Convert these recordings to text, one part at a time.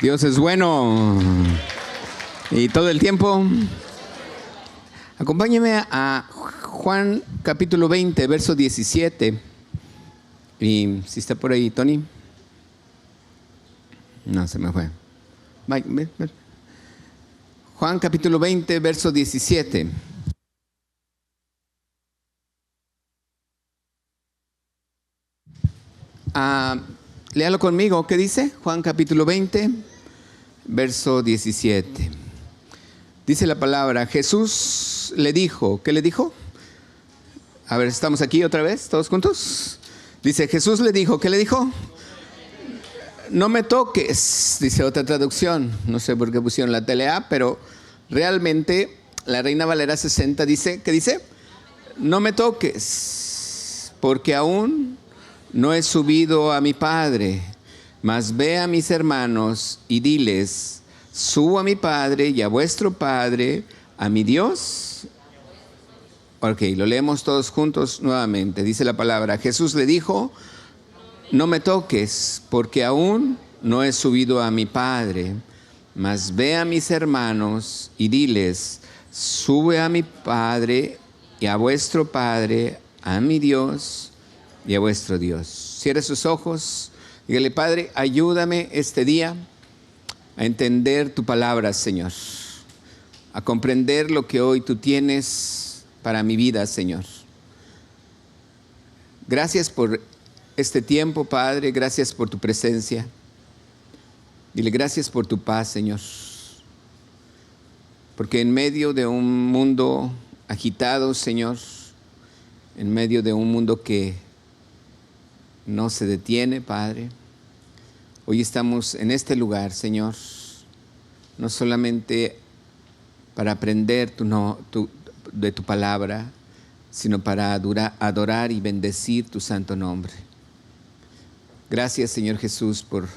Dios es bueno y todo el tiempo. Acompáñeme a Juan capítulo 20, verso 17. Y si está por ahí, Tony. No, se me fue. Juan capítulo 20, verso 17. Léalo conmigo. ¿Qué dice? Juan capítulo 20, verso 17. Dice la palabra, Jesús le dijo, ¿qué le dijo? A ver, ¿estamos aquí otra vez, todos juntos? Dice, Jesús le dijo, ¿qué le dijo? No me toques, dice otra traducción. No sé por qué pusieron la TLA, pero realmente la Reina Valera 60 dice, ¿qué dice? No me toques, porque aún no he subido a mi Padre, mas ve a mis hermanos y diles, subo a mi Padre y a vuestro Padre, a mi Dios. Ok, lo leemos todos juntos nuevamente. Dice la palabra, Jesús le dijo, no me toques, porque aún no he subido a mi Padre, mas ve a mis hermanos y diles, sube a mi Padre y a vuestro Padre, a mi Dios y a vuestro Dios. Cierre sus ojos, dígale, Padre, ayúdame este día a entender tu palabra, Señor, a comprender lo que hoy tú tienes para mi vida, Señor. Gracias por este tiempo, Padre, gracias por tu presencia. Dile gracias por tu paz, Señor, porque en medio de un mundo agitado, Señor, en medio de un mundo que no se detiene, Padre, hoy estamos en este lugar, Señor, no solamente para aprender de tu palabra, sino para adorar y bendecir tu santo nombre. Gracias, Señor Jesús, por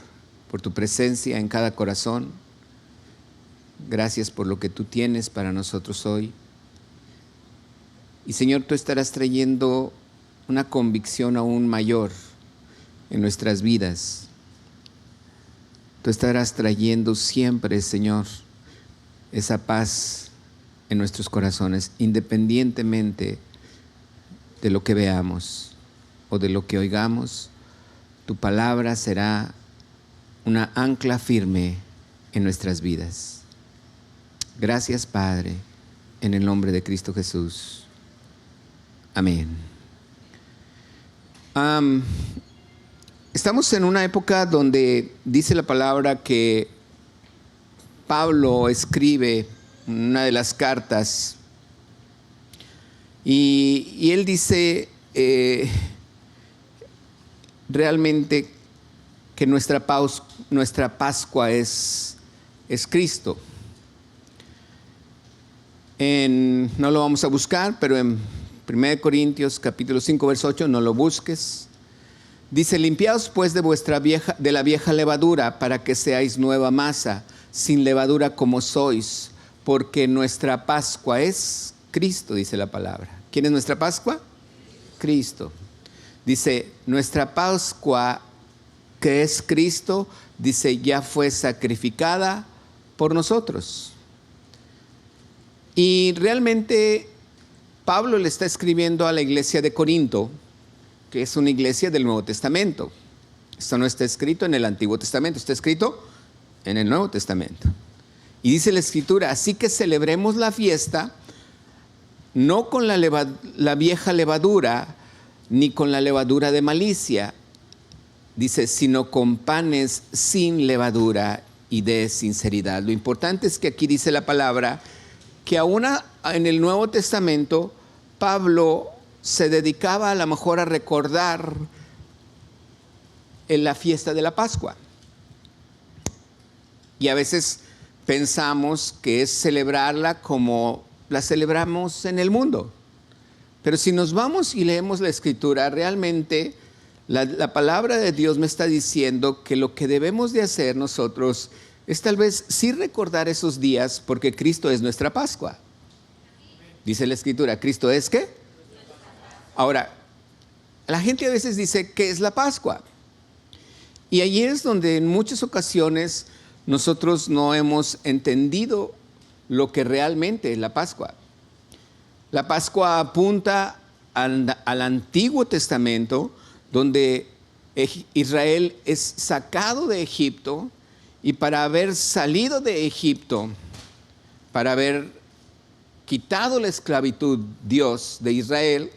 tu presencia en cada corazón. Gracias por lo que tú tienes para nosotros hoy. Y, Señor, tú estarás trayendo una convicción aún mayor en nuestras vidas. Tú estarás trayendo siempre, Señor, esa paz en nuestros corazones, independientemente de lo que veamos o de lo que oigamos. Tu palabra será una ancla firme en nuestras vidas. Gracias, Padre, en el nombre de Cristo Jesús. Amén. Estamos en una época donde dice la palabra que Pablo escribe una de las cartas y él dice realmente que nuestra Pascua es Cristo. No lo vamos a buscar, pero en 1 Corintios capítulo 5, verso 8, no lo busques. Dice, limpiaos pues de la vieja levadura para que seáis nueva masa, sin levadura como sois, porque nuestra Pascua es Cristo, dice la palabra. ¿Quién es nuestra Pascua? Cristo. Dice, nuestra Pascua, que es Cristo, dice, ya fue sacrificada por nosotros. Y realmente Pablo le está escribiendo a la iglesia de Corinto, que es una iglesia del Nuevo Testamento. Esto no está escrito en el Antiguo Testamento, está escrito en el Nuevo Testamento. Y dice la Escritura, así que celebremos la fiesta, no con la vieja levadura, ni con la levadura de malicia, dice, sino con panes sin levadura y de sinceridad. Lo importante es que aquí dice la palabra, que aún en el Nuevo Testamento, Pablo se dedicaba a lo mejor a recordar en la fiesta de la Pascua. Y a veces pensamos que es celebrarla como la celebramos en el mundo. Pero si nos vamos y leemos la Escritura, realmente la palabra de Dios me está diciendo que lo que debemos de hacer nosotros es tal vez sí recordar esos días, porque Cristo es nuestra Pascua. Dice la Escritura, ¿Cristo es qué? Ahora, la gente a veces dice, ¿qué es la Pascua? Y allí es donde en muchas ocasiones nosotros no hemos entendido lo que realmente es la Pascua. La Pascua apunta al Antiguo Testamento, donde Israel es sacado de Egipto, y para haber salido de Egipto, para haber quitado la esclavitud Dios de Israel,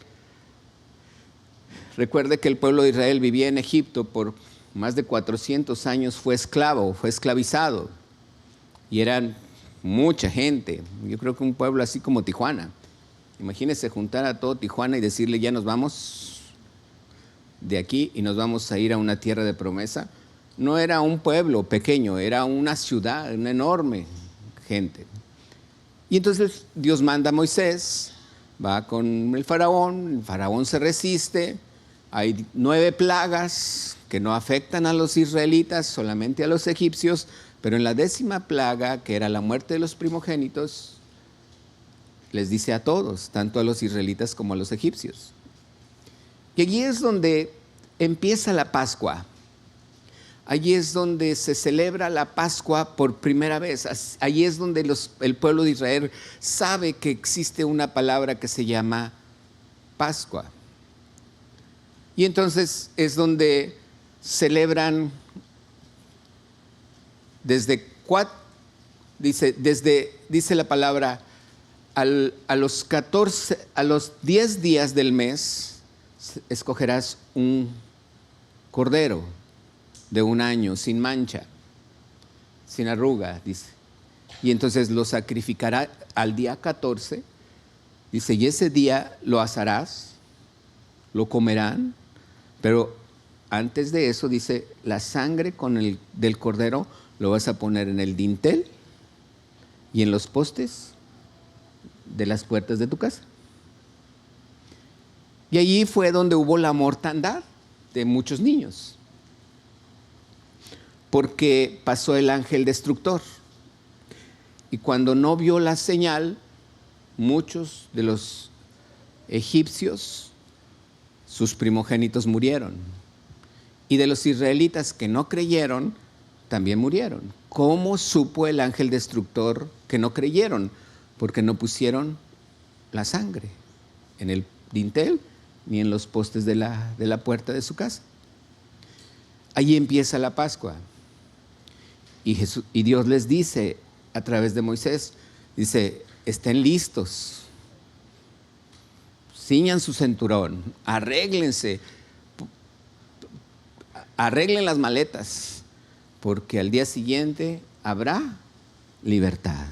recuerde que el pueblo de Israel vivía en Egipto por más de 400 años, fue esclavo, fue esclavizado, y eran mucha gente. Yo creo que un pueblo así como Tijuana. Imagínense juntar a todo Tijuana y decirle: ya nos vamos de aquí y nos vamos a ir a una tierra de promesa. No era un pueblo pequeño, era una ciudad, una enorme gente. Y entonces Dios manda a Moisés, va con el faraón se resiste, hay 9 plagas que no afectan a los israelitas, solamente a los egipcios, pero en la 10ª plaga, que era la muerte de los primogénitos, les dice a todos, tanto a los israelitas como a los egipcios. Y allí es donde empieza la Pascua. Allí es donde se celebra la Pascua por primera vez. Allí es donde el pueblo de Israel sabe que existe una palabra que se llama Pascua. Y entonces es donde celebran dice la palabra, a los 10 días del mes escogerás un cordero de 1 año, sin mancha, sin arruga, dice. Y entonces lo sacrificará al día 14, dice, y ese día lo asarás, lo comerán, pero antes de eso, dice, la sangre del cordero lo vas a poner en el dintel y en los postes de las puertas de tu casa. Y allí fue donde hubo la mortandad de muchos niños, porque pasó el ángel destructor, y cuando no vio la señal, muchos de los egipcios, sus primogénitos murieron, y de los israelitas que no creyeron, también murieron. ¿Cómo supo el ángel destructor que no creyeron? Porque no pusieron la sangre en el dintel ni en los postes de la puerta de su casa. Allí empieza la Pascua. Y Dios les dice a través de Moisés, dice, estén listos, ciñan su cinturón, arréglense, arreglen las maletas, porque al día siguiente habrá libertad.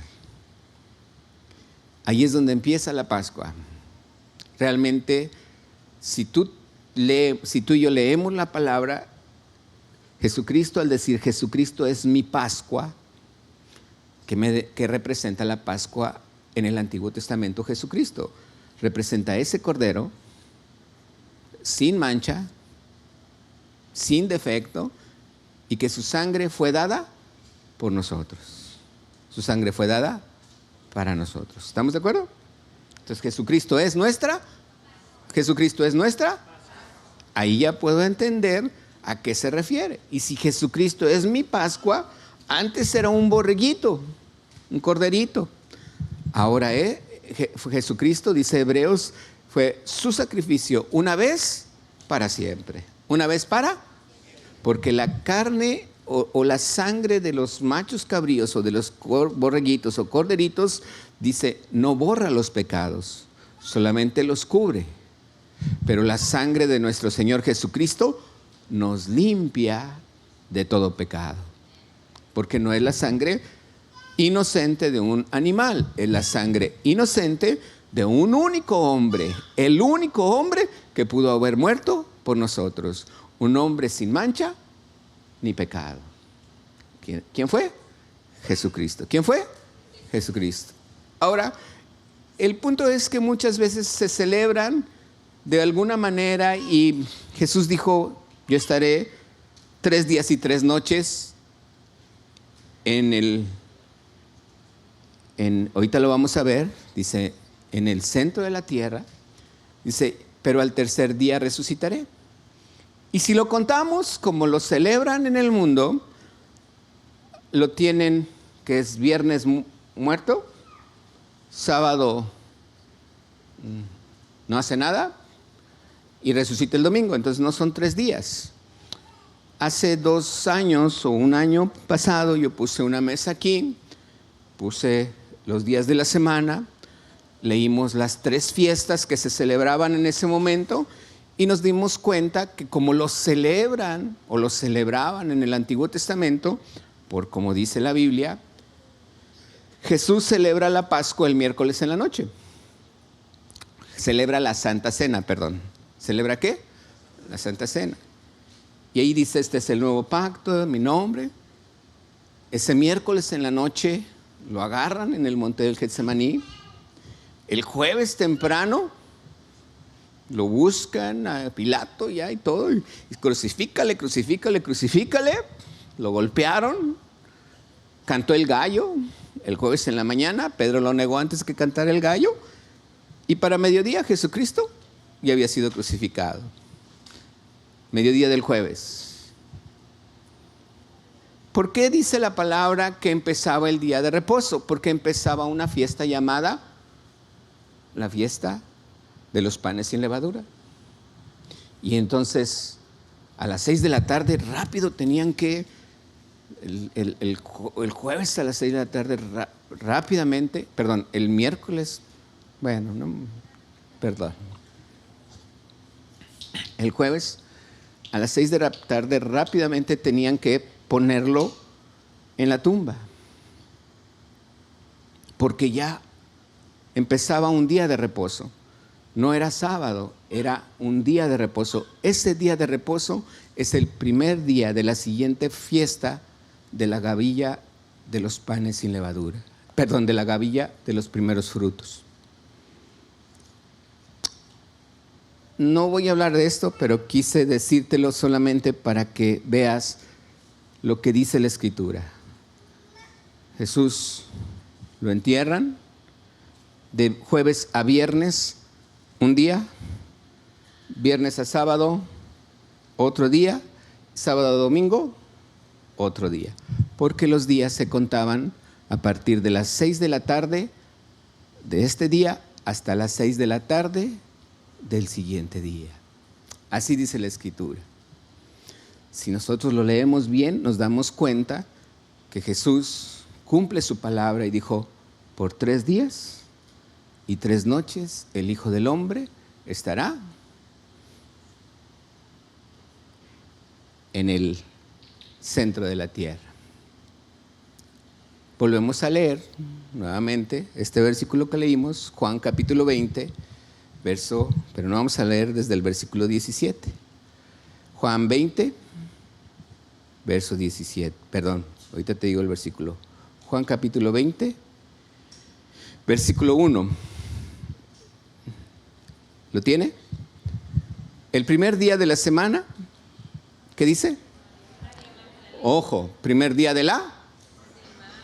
Ahí es donde empieza la Pascua. Realmente, si tú y yo leemos la palabra, Jesucristo, al decir Jesucristo es mi Pascua, que representa la Pascua en el Antiguo Testamento, Jesucristo representa ese cordero sin mancha, sin defecto, y que su sangre fue dada por nosotros. Su sangre fue dada para nosotros. ¿Estamos de acuerdo? Entonces Jesucristo es nuestra. Ahí ya puedo entender a qué se refiere. Y si Jesucristo es mi Pascua, antes era un borreguito, un corderito. Ahora Jesucristo, dice Hebreos, fue su sacrificio una vez para siempre. Una vez porque la carne o la sangre de los machos cabríos o de los borreguitos o corderitos, dice, no borra los pecados, solamente los cubre. Pero la sangre de nuestro Señor Jesucristo nos limpia de todo pecado. Porque no es la sangre inocente de un animal, es la sangre inocente de un único hombre, el único hombre que pudo haber muerto por nosotros, un hombre sin mancha ni pecado. ¿Quién fue? Jesucristo. ¿Quién fue? Jesucristo. Ahora, el punto es que muchas veces se celebran de alguna manera y Jesús dijo, yo estaré 3 días y 3 noches ahorita lo vamos a ver, dice, en el centro de la tierra, dice, pero al tercer día resucitaré. Y si lo contamos como lo celebran en el mundo, lo tienen, que es viernes muerto, sábado no hace nada y resucita el domingo. Entonces no son 3 días. Hace 2 años o un año pasado yo puse una mesa aquí, puse los días de la semana, leímos las 3 fiestas que se celebraban en ese momento y nos dimos cuenta que como los celebran o los celebraban en el Antiguo Testamento, por como dice la Biblia, Jesús celebra la Pascua el miércoles en la noche. Celebra la Santa Cena, perdón. ¿Celebra qué? La Santa Cena. Y ahí dice, este es el nuevo pacto de mi nombre. Ese miércoles en la noche lo agarran en el monte del Getsemaní. El jueves temprano lo buscan a Pilato ya y todo. Y crucifícale. Lo golpearon. Cantó el gallo el jueves en la mañana. Pedro lo negó antes que cantara el gallo. Y para mediodía Jesucristo ya había sido crucificado. Mediodía del jueves. ¿Por qué dice la palabra que empezaba el día de reposo? Porque empezaba una fiesta llamada la fiesta de los panes sin levadura. Y entonces a las 6 de la tarde rápido tenían que, el jueves a las 6 de la tarde rápidamente, perdón, el miércoles, bueno, no, perdón. El jueves a las 6 de la tarde rápidamente tenían que ponerlo en la tumba. Porque ya empezaba un día de reposo. No era sábado, era un día de reposo. Ese día de reposo es el primer día de la siguiente fiesta de la gavilla de los panes sin levadura. Perdón, de la gavilla de los primeros frutos. No voy a hablar de esto, pero quise decírtelo solamente para que veas lo que dice la Escritura. Jesús lo entierran de jueves a viernes, un día, viernes a sábado, otro día, sábado a domingo, otro día. Porque los días se contaban a partir de las 6 de la tarde de este día hasta las 6 de la tarde del siguiente día. Así dice la Escritura. Si nosotros lo leemos bien, nos damos cuenta que Jesús cumple su palabra y dijo, por 3 días y 3 noches el Hijo del Hombre estará en el centro de la tierra. Volvemos a leer nuevamente este versículo que leímos, Juan capítulo 20, pero no vamos a leer desde el versículo 17. Juan 20, verso 17, perdón, ahorita te digo el versículo. Juan capítulo 20, versículo 1. ¿Lo tiene? El primer día de la semana, ¿qué dice? Ojo, primer día de la.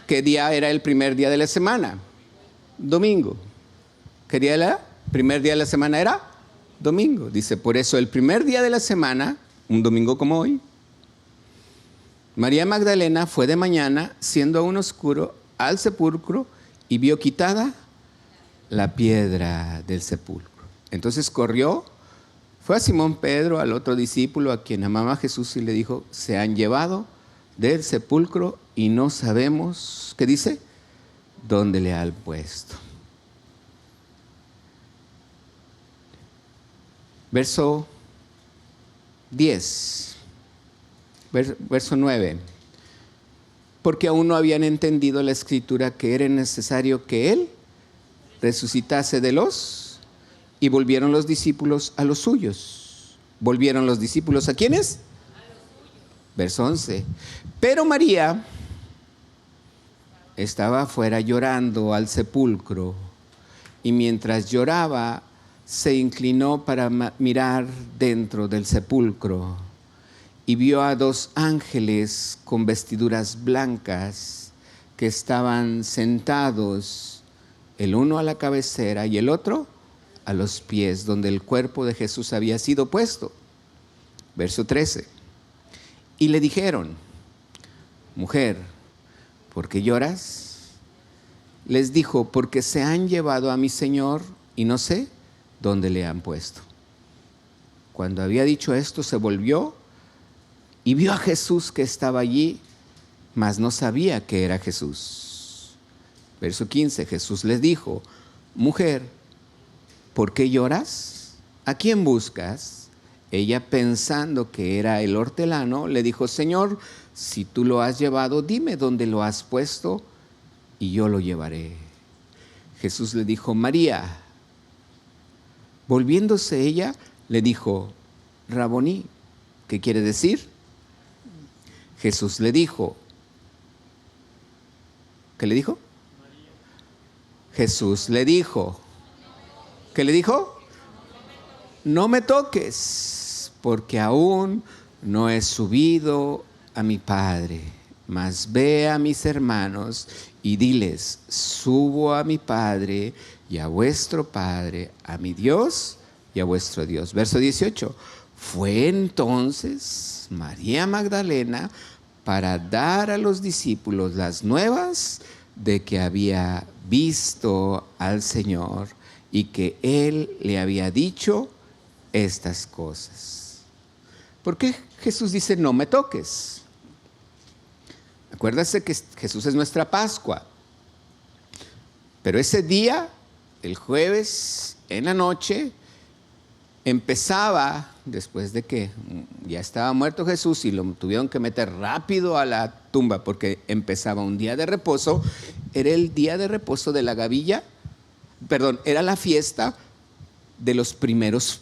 ¿Qué día era el primer día de la semana? Domingo. ¿Qué día era? Primer día de la semana era domingo. Dice, por eso el primer día de la semana, un domingo como hoy, María Magdalena fue de mañana, siendo aún oscuro, al sepulcro y vio quitada la piedra del sepulcro. Entonces corrió, fue a Simón Pedro, al otro discípulo a quien amaba a Jesús, y le dijo, se han llevado del sepulcro y no sabemos, ¿qué dice? ¿Dónde le han puesto? Verso 10, verso 9. Porque aún no habían entendido la Escritura que era necesario que Él resucitase de los... Y volvieron los discípulos a los suyos. ¿Volvieron los discípulos a quiénes? Verso 11. Pero María estaba afuera llorando al sepulcro, y mientras lloraba se inclinó para mirar dentro del sepulcro y vio a 2 ángeles con vestiduras blancas que estaban sentados, el uno a la cabecera y el otro a los pies, donde el cuerpo de Jesús había sido puesto. Verso 13. Y le dijeron, mujer, ¿por qué lloras? Les dijo, porque se han llevado a mi Señor y no sé dónde le han puesto. Cuando había dicho esto, se volvió y vio a Jesús que estaba allí, mas no sabía que era Jesús. Verso 15, Jesús les dijo, mujer, ¿por qué lloras? ¿A quién buscas? Ella, pensando que era el hortelano, le dijo, Señor, si tú lo has llevado, dime dónde lo has puesto y yo lo llevaré. Jesús le dijo, María. Volviéndose ella, le dijo, Raboní, ¿qué quiere decir? Jesús le dijo, ¿qué le dijo? María. Jesús le dijo, ¿qué le dijo? No me toques, porque aún no he subido a mi Padre, mas ve a mis hermanos y diles, subo a mi Padre y a vuestro Padre, a mi Dios y a vuestro Dios. Verso 18, fue entonces María Magdalena para dar a los discípulos las nuevas de que había visto al Señor y que Él le había dicho estas cosas. ¿Por qué Jesús dice no me toques? Acuérdase que Jesús es nuestra Pascua. Pero ese día, el jueves en la noche, empezaba, después de que ya estaba muerto Jesús y lo tuvieron que meter rápido a la tumba porque empezaba un día de reposo, era el día de reposo de la gavilla, era la fiesta de los primeros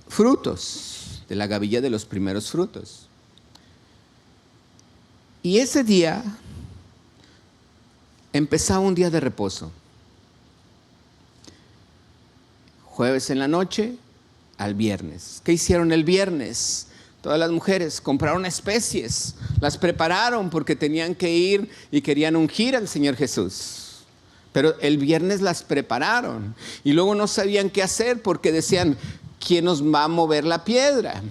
frutos, de la gavilla de los primeros frutos. Y ese día empezaba un día de reposo. Jueves en la noche al viernes. ¿Qué hicieron el viernes? Todas las mujeres compraron especies, las prepararon porque tenían que ir y querían ungir al Señor Jesús. Pero el viernes las prepararon y luego no sabían qué hacer porque decían, ¿quién nos va a mover la piedra?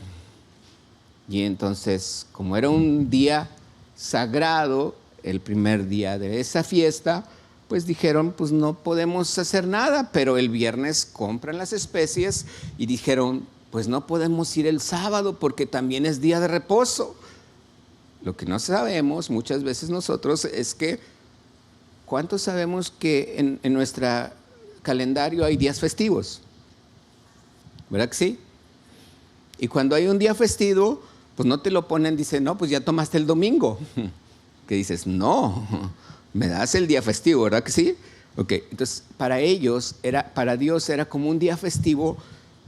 Y entonces, como era un día sagrado, el primer día de esa fiesta, pues dijeron, pues no podemos hacer nada, pero el viernes compran las especies y dijeron, pues no podemos ir el sábado porque también es día de reposo. Lo que no sabemos muchas veces nosotros es que, ¿cuántos sabemos que en nuestro calendario hay días festivos? ¿Verdad que sí? Y cuando hay un día festivo, pues no te lo ponen, dicen, no, pues ya tomaste el domingo. Que dices, no, me das el día festivo, ¿verdad que sí? Ok, entonces para ellos, para Dios era como un día festivo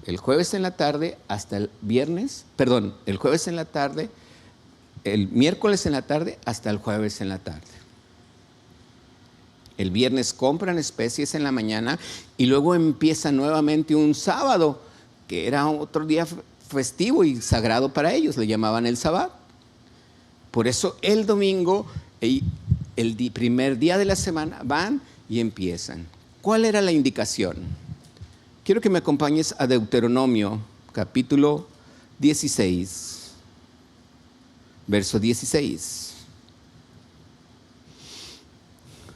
el jueves en la tarde hasta el viernes, el jueves en la tarde, el miércoles en la tarde hasta el jueves en la tarde. El viernes compran especies en la mañana y luego empieza nuevamente un sábado, que era otro día festivo y sagrado para ellos, le llamaban el Sabbat. Por eso el domingo, el primer día de la semana, van y empiezan. ¿Cuál era la indicación? Quiero que me acompañes a Deuteronomio, capítulo 16, verso 16.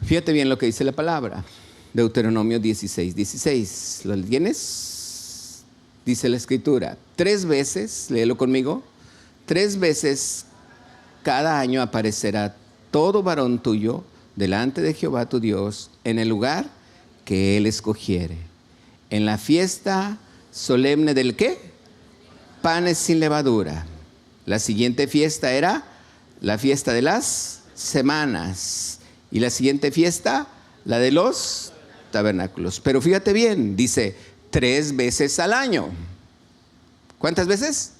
Fíjate bien lo que dice la palabra. Deuteronomio 16, 16. ¿Lo tienes? Dice la Escritura. 3 veces, léelo conmigo. 3 veces cada año aparecerá todo varón tuyo delante de Jehová tu Dios en el lugar que Él escogiere. En la fiesta solemne del ¿qué? Panes sin levadura. La siguiente fiesta era la fiesta de las semanas. Y la siguiente fiesta, la de los tabernáculos. Pero fíjate bien, dice 3 veces al año. ¿Cuántas veces?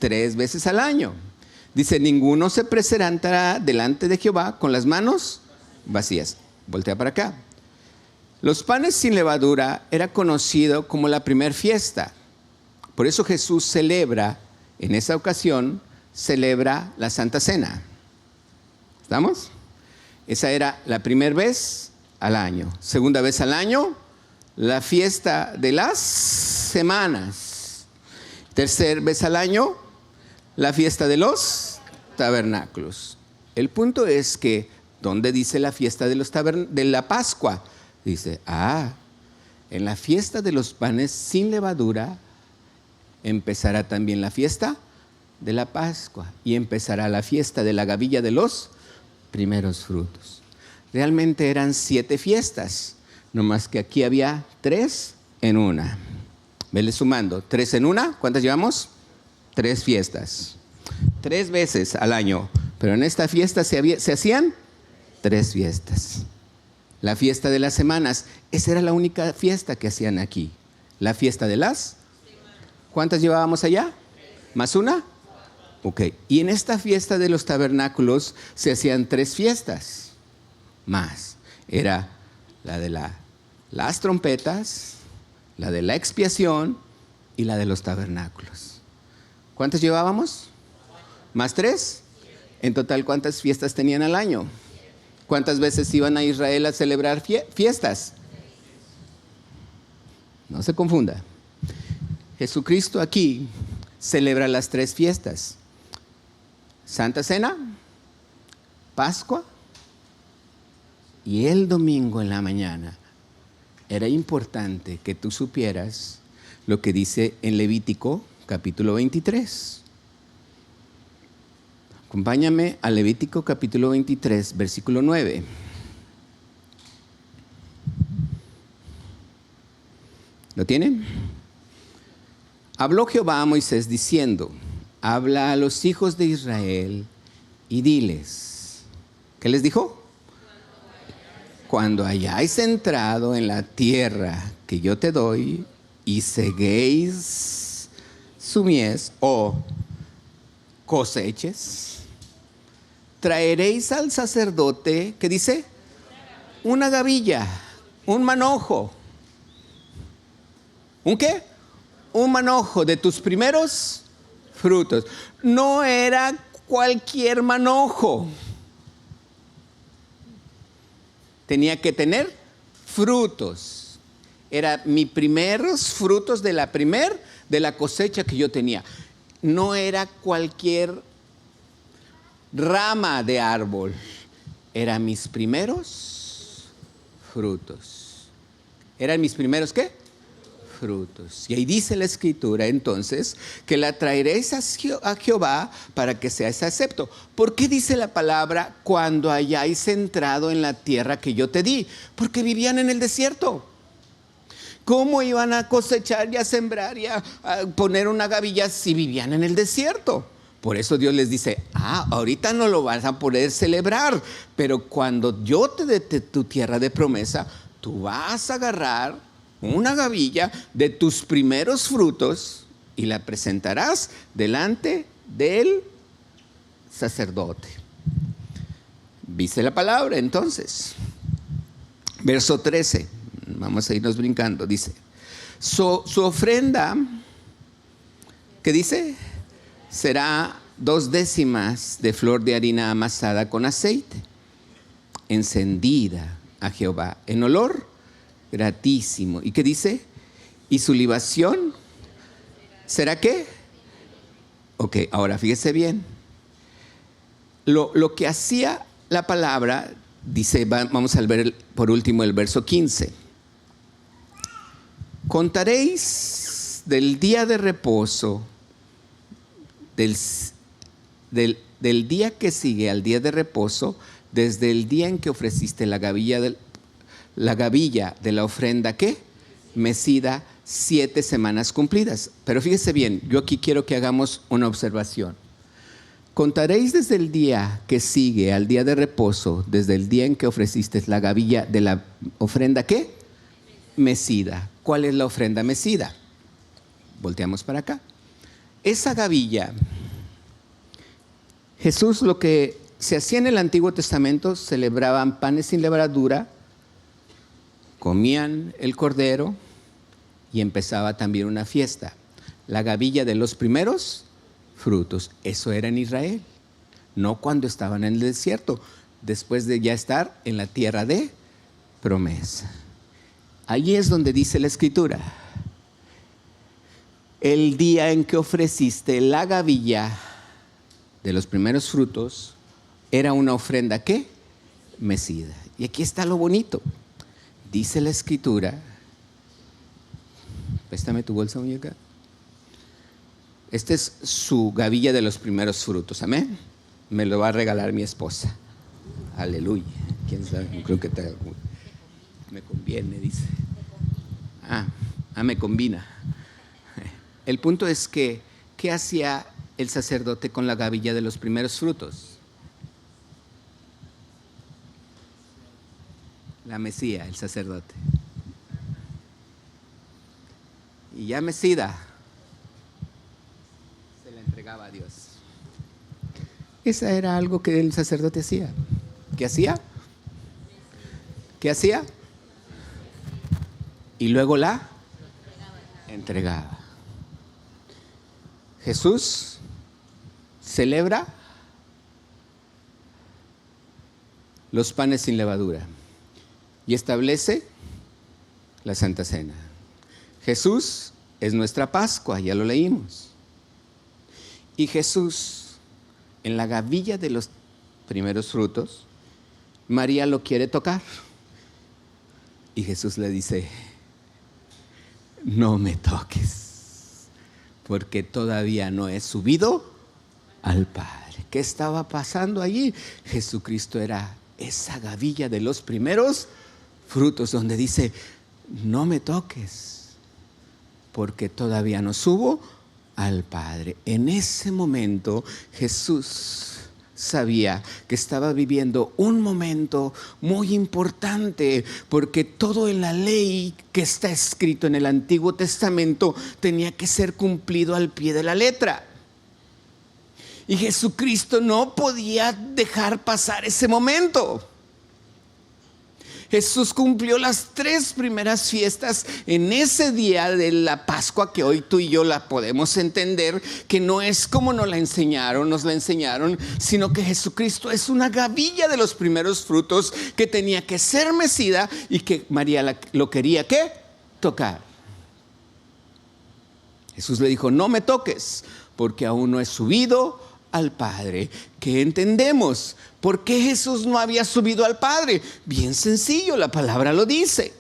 3 veces al año. Dice, ninguno se presentará delante de Jehová con las manos vacías. Voltea para acá. Los panes sin levadura era conocido como la primer fiesta. Por eso Jesús celebra, en esa ocasión, celebra la Santa Cena. ¿Estamos? Esa era la primera vez al año. Segunda vez al año, la fiesta de las semanas. Tercera vez al año, la fiesta de los tabernáculos. El punto es que ¿Dónde dice la fiesta de la Pascua? Dice, en la fiesta de los panes sin levadura empezará también la fiesta de la Pascua y empezará la fiesta de la gavilla de los primeros frutos. Realmente eran 7 fiestas, nomás que aquí había 3 en una. Vele sumando, 3 en una, ¿cuántas llevamos? 3 fiestas. 3 veces al año, pero en esta fiesta se hacían 3 fiestas. La fiesta de las semanas, esa era la única fiesta que hacían aquí. La fiesta de las, ¿cuántas llevábamos allá? ¿Más una? Ok, y en esta fiesta de los tabernáculos se hacían 3 fiestas más. Era la de las trompetas, la de la expiación y la de los tabernáculos. ¿Cuántas llevábamos? ¿Más 3? En total, ¿cuántas fiestas tenían al año? ¿Cuántas veces iban a Israel a celebrar fiestas? No se confunda. Jesucristo aquí celebra las 3 fiestas. Santa Cena, Pascua y el domingo en la mañana. Era importante que tú supieras lo que dice en Levítico capítulo 23. Acompáñame a Levítico capítulo 23, versículo 9. ¿Lo tienen? Habló Jehová a Moisés diciendo, habla a los hijos de Israel y diles. ¿Qué les dijo? Cuando hayáis entrado en la tierra que yo te doy y ceguéis su mies o coseches, traeréis al sacerdote, ¿qué dice? Una gavilla, un manojo. ¿Un qué? Un manojo de tus primeros frutos. No era cualquier manojo. Tenía que tener frutos. Era mis primeros frutos de la cosecha que yo tenía. No era cualquier rama de árbol. Eran mis primeros frutos. ¿Eran mis primeros qué? Frutos. Y ahí dice la Escritura entonces que la traeréis a Jehová para que seas acepto. ¿Por qué dice la palabra cuando hayáis entrado en la tierra que yo te di? Porque vivían en el desierto. ¿Cómo iban a cosechar y a sembrar y a poner una gavilla si vivían en el desierto? Por eso Dios les dice, ahorita no lo vas a poder celebrar, pero cuando yo te dé tu tierra de promesa, tú vas a agarrar una gavilla de tus primeros frutos y la presentarás delante del sacerdote. ¿Viste la palabra entonces? Verso 13, vamos a irnos brincando, dice, su ofrenda, ¿qué dice? Será 2/10 de flor de harina amasada con aceite, encendida a Jehová en olor gratísimo. ¿Y qué dice? ¿Y su libación será qué? Ok, ahora fíjese bien. Lo que hacía la palabra, dice, vamos a ver por último el verso 15. Contaréis del día de reposo, del día que sigue al día de reposo, desde el día en que ofreciste la gavilla de la ofrenda, ¿qué? Mecida, 7 semanas cumplidas. Pero fíjese bien, yo aquí quiero que hagamos una observación. Contaréis desde el día que sigue al día de reposo, desde el día en que ofreciste la gavilla de la ofrenda, ¿qué? Mecida. ¿Cuál es la ofrenda mecida? Volteamos para acá. Esa gavilla, Jesús, lo que se hacía en el Antiguo Testamento, celebraban panes sin levadura, comían el cordero y empezaba también una fiesta. La gavilla de los primeros frutos. Eso era en Israel, no cuando estaban en el desierto, después de ya estar en la tierra de promesa. Allí es donde dice la Escritura, el día en que ofreciste la gavilla de los primeros frutos, era una ofrenda ¿qué? mecida. Y aquí está lo bonito. Dice la Escritura, préstame tu bolsa, muñeca. Esta es su gavilla de los primeros frutos, amén. Me lo va a regalar mi esposa. Aleluya. ¿Quién sabe? No creo que me conviene, dice. Me combina. El punto es que, ¿qué hacía el sacerdote con la gavilla de los primeros frutos? La mecía, el sacerdote. Y ya mecida, se la entregaba a Dios. Esa era algo que el sacerdote hacía. ¿Qué hacía? ¿Qué hacía? Y luego la entregaba. Jesús celebra los panes sin levadura y establece la Santa Cena. Jesús es nuestra Pascua, ya lo leímos. Y Jesús, en la gavilla de los primeros frutos, María lo quiere tocar. Y Jesús le dice, no me toques, porque todavía no he subido al Padre. ¿Qué estaba pasando allí? Jesucristo era esa gavilla de los primeros frutos, donde dice, no me toques, porque todavía no subo al Padre. En ese momento Jesús sabía que estaba viviendo un momento muy importante, porque todo en la ley que está escrito en el Antiguo Testamento tenía que ser cumplido al pie de la letra. Y Jesucristo no podía dejar pasar ese momento. Jesús cumplió las 3 primeras fiestas en ese día de la Pascua, que hoy tú y yo la podemos entender, que no es como nos la enseñaron, sino que Jesucristo es una gavilla de los primeros frutos que tenía que ser mecida y que María lo quería, ¿qué? Tocar. Jesús le dijo, no me toques, porque aún no he subido al Padre. ¿Qué entendemos? ¿Por qué Jesús no había subido al Padre? Bien sencillo, la palabra lo dice.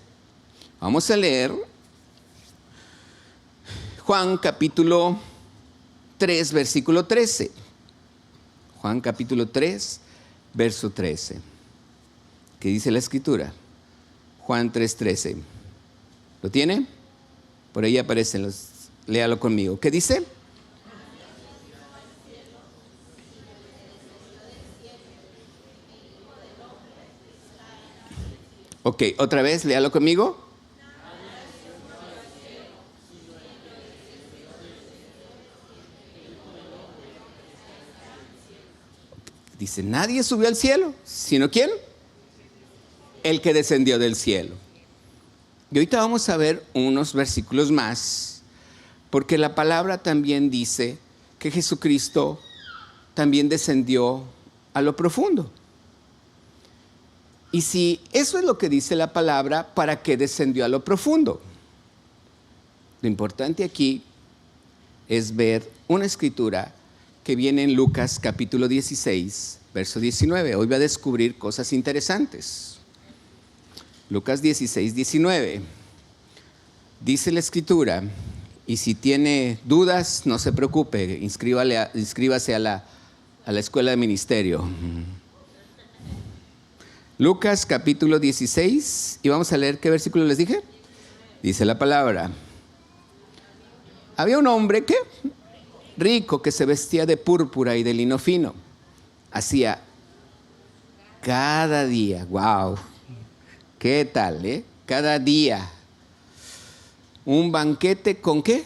Vamos a leer Juan capítulo 3, versículo 13. Juan capítulo 3, verso 13. ¿Qué dice la Escritura? Juan 3, 13. ¿Lo tiene? Por ahí aparecen los. Léalo conmigo. ¿Qué dice? Ok, otra vez, léalo conmigo. Dice, nadie subió al cielo, sino ¿quién? El que descendió del cielo. Y ahorita vamos a ver unos versículos más, porque la palabra también dice que Jesucristo también descendió a lo profundo. Y si eso es lo que dice la palabra, ¿para qué descendió a lo profundo? Lo importante aquí es ver una escritura que viene en Lucas capítulo 16, verso 19. Hoy va a descubrir cosas interesantes. Lucas 16, 19. Dice la escritura, y si tiene dudas, no se preocupe, inscríbase a la escuela de ministerio. Lucas capítulo 16, y vamos a leer qué versículo les dije. Dice la palabra. Había un hombre que rico que se vestía de púrpura y de lino fino. Hacía cada día, wow, ¿qué tal? Cada día un banquete con ¿qué?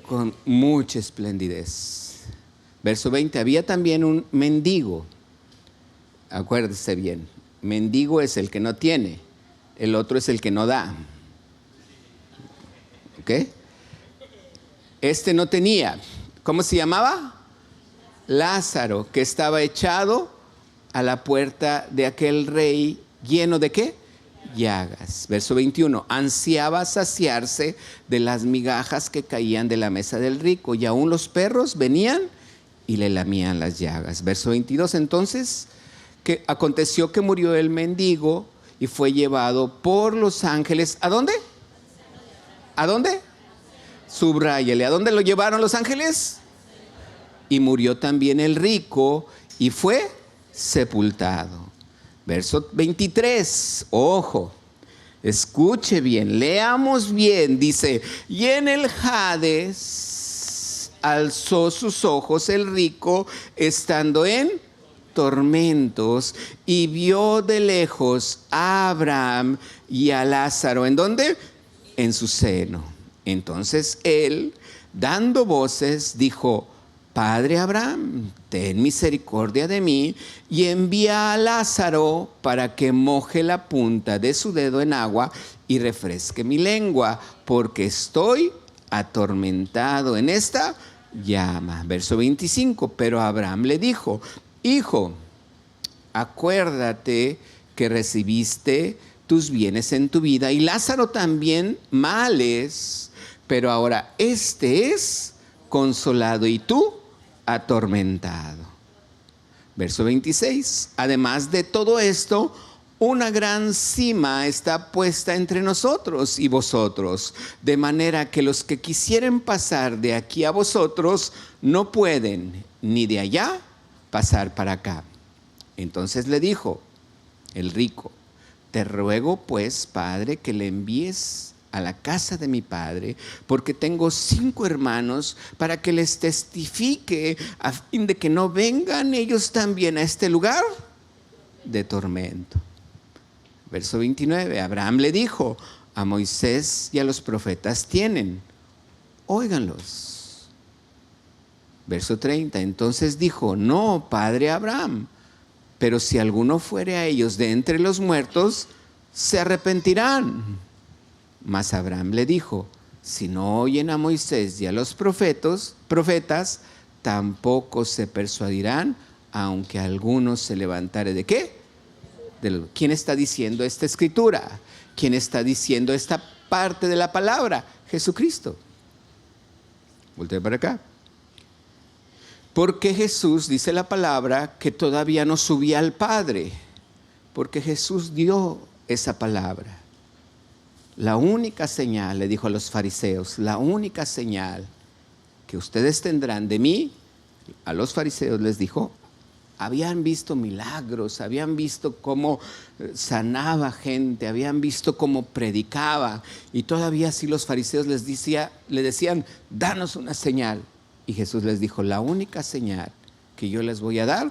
Con mucha esplendidez. Verso 20, había también un mendigo. Acuérdese bien. Mendigo es el que no tiene, el otro es el que no da. ¿Ok? Este no tenía. ¿Cómo se llamaba? Lázaro, que estaba echado a la puerta de aquel rey lleno de ¿qué? Llagas. Verso 21. Ansiaba saciarse de las migajas que caían de la mesa del rico, y aún los perros venían y le lamían las llagas. Verso 22. Entonces que aconteció que murió el mendigo y fue llevado por los ángeles. ¿A dónde? ¿A dónde? Subráyale. ¿A dónde lo llevaron los ángeles? Y murió también el rico y fue sepultado. Verso 23. Ojo, escuche bien, leamos bien. Dice, y en el Hades alzó sus ojos el rico estando en tormentos y vio de lejos a Abraham y a Lázaro. ¿En dónde? En su seno. Entonces él, dando voces, dijo, Padre Abraham, ten misericordia de mí y envía a Lázaro para que moje la punta de su dedo en agua y refresque mi lengua, porque estoy atormentado en esta llama. Verso 25, pero Abraham le dijo, Hijo, acuérdate que recibiste tus bienes en tu vida y Lázaro también males, pero ahora este es consolado y tú atormentado. Verso 26, además de todo esto, una gran cima está puesta entre nosotros y vosotros, de manera que los que quisieren pasar de aquí a vosotros no pueden, ni de allá pasar para acá. Entonces le dijo el rico, te ruego pues, Padre, que le envíes a la casa de mi padre, porque tengo 5 hermanos, para que les testifique, a fin de que no vengan ellos también a este lugar de tormento. Verso 29, Abraham le dijo, a Moisés y a los profetas tienen, óiganlos. Verso 30, entonces dijo, no, Padre Abraham, pero si alguno fuere a ellos de entre los muertos, se arrepentirán. Mas Abraham le dijo, si no oyen a Moisés y a los profetas, tampoco se persuadirán, aunque alguno se levantare ¿de qué? ¿Quién está diciendo esta escritura? ¿Quién está diciendo esta parte de la palabra? Jesucristo. Voltea para acá. Porque Jesús, dice la palabra, que todavía no subía al Padre. Porque Jesús dio esa palabra. La única señal, le dijo a los fariseos, la única señal que ustedes tendrán de mí, a los fariseos les dijo, habían visto milagros, habían visto cómo sanaba gente, habían visto cómo predicaba, y todavía así los fariseos le decían, danos una señal. Y Jesús les dijo, la única señal que yo les voy a dar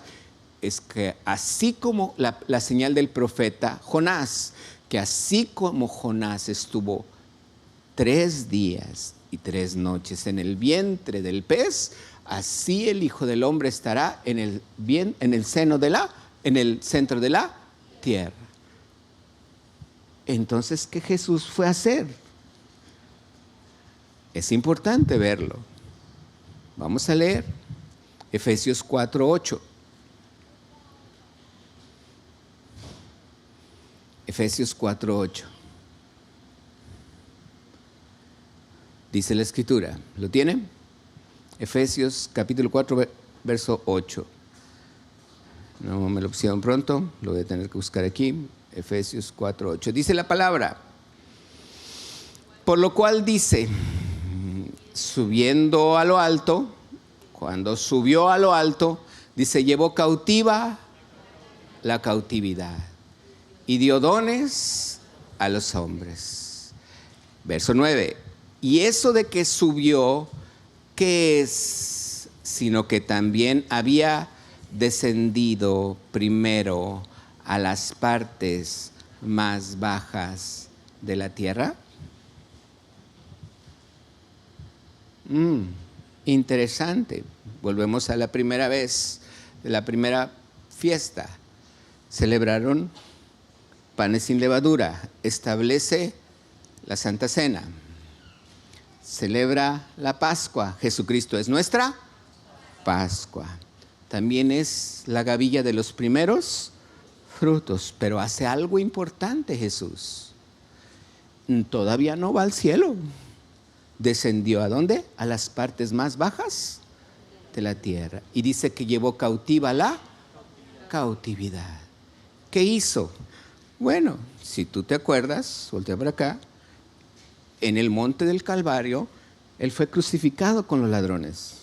es que así como la señal del profeta Jonás, que así como Jonás estuvo 3 días y 3 noches en el vientre del pez, así el Hijo del Hombre estará en el centro de la tierra. Entonces, ¿qué Jesús fue a hacer? Es importante verlo. Vamos a leer Efesios 4:8. Efesios 4:8. Dice la escritura, ¿lo tienen? Efesios capítulo 4, verso 8. No me lo pusieron pronto, lo voy a tener que buscar aquí. Efesios 4:8. Dice la palabra, por lo cual dice, subiendo a lo alto, cuando subió a lo alto, dice, llevó cautiva la cautividad y dio dones a los hombres. Verso 9, y eso de que subió, ¿qué es? Sino que también había descendido primero a las partes más bajas de la tierra. Interesante. Volvemos a la primera vez, de la primera fiesta. Celebraron panes sin levadura. Establece la Santa Cena. Celebra la Pascua. Jesucristo es nuestra Pascua. También es la gavilla de los primeros frutos. Pero hace algo importante Jesús. Todavía no va al cielo. Descendió ¿a dónde? A las partes más bajas de la tierra. Y dice que llevó cautiva la cautividad. ¿Qué hizo? Bueno, si tú te acuerdas, voltea para acá, en el monte del Calvario, Él fue crucificado con los ladrones.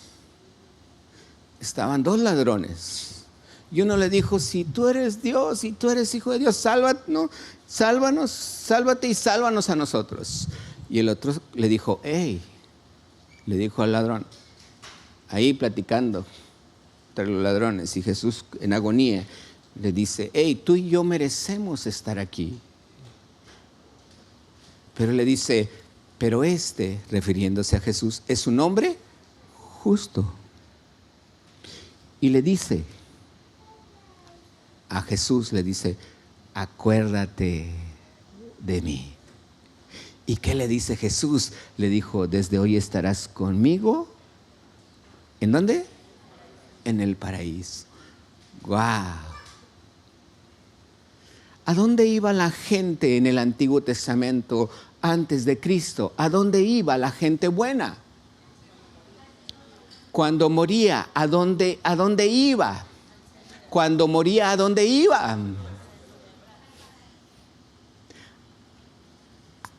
Estaban 2 ladrones. Y uno le dijo, si tú eres Dios, si tú eres hijo de Dios, sálvanos, sálvate y sálvanos a nosotros. Y el otro le dijo, hey, le dijo al ladrón, ahí platicando entre los ladrones, y Jesús en agonía le dice, hey, tú y yo merecemos estar aquí. Pero le dice, pero refiriéndose a Jesús, es un hombre justo. Y le dice, a Jesús le dice, acuérdate de mí. ¿Y qué le dice Jesús? Le dijo, desde hoy estarás conmigo. ¿En dónde? En el paraíso. ¡Guau! ¿A dónde iba la gente en el Antiguo Testamento antes de Cristo? ¿A dónde iba la gente buena? Cuando moría, ¿a dónde iba? Cuando moría, ¿a dónde iba?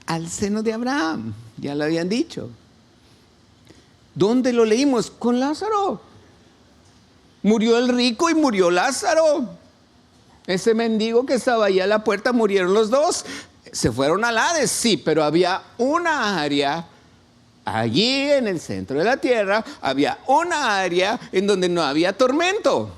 Al seno de Abraham, ya lo habían dicho. ¿Dónde lo leímos? Con Lázaro. Murió el rico y murió Lázaro. Ese mendigo que estaba ahí a la puerta, murieron los 2. Se fueron al Hades, sí, pero había una área allí en el centro de la tierra, había una área en donde no había tormento.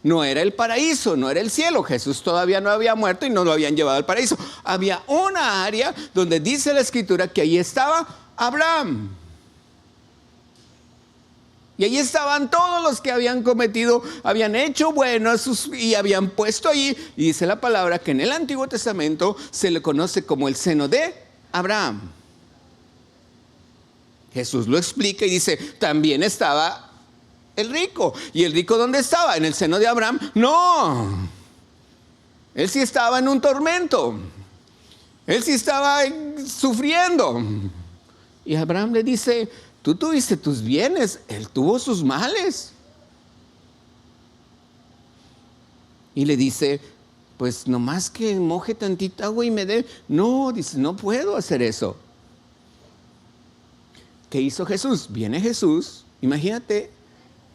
No era el paraíso, no era el cielo. Jesús todavía no había muerto y no lo habían llevado al paraíso. Había una área donde dice la Escritura que allí estaba Abraham. Y allí estaban todos los que habían cometido, habían hecho buenos y habían puesto allí. Y dice la palabra que en el Antiguo Testamento se le conoce como el seno de Abraham. Jesús lo explica y dice, también estaba el rico. ¿Y el rico dónde estaba? ¿En el seno de Abraham? No. Él sí estaba en un tormento. Él sí estaba sufriendo. Y Abraham le dice, tú tuviste tus bienes, él tuvo sus males. Y le dice, pues nomás que moje tantita agua y me dé. No, dice, no puedo hacer eso. ¿Qué hizo Jesús? Viene Jesús, imagínate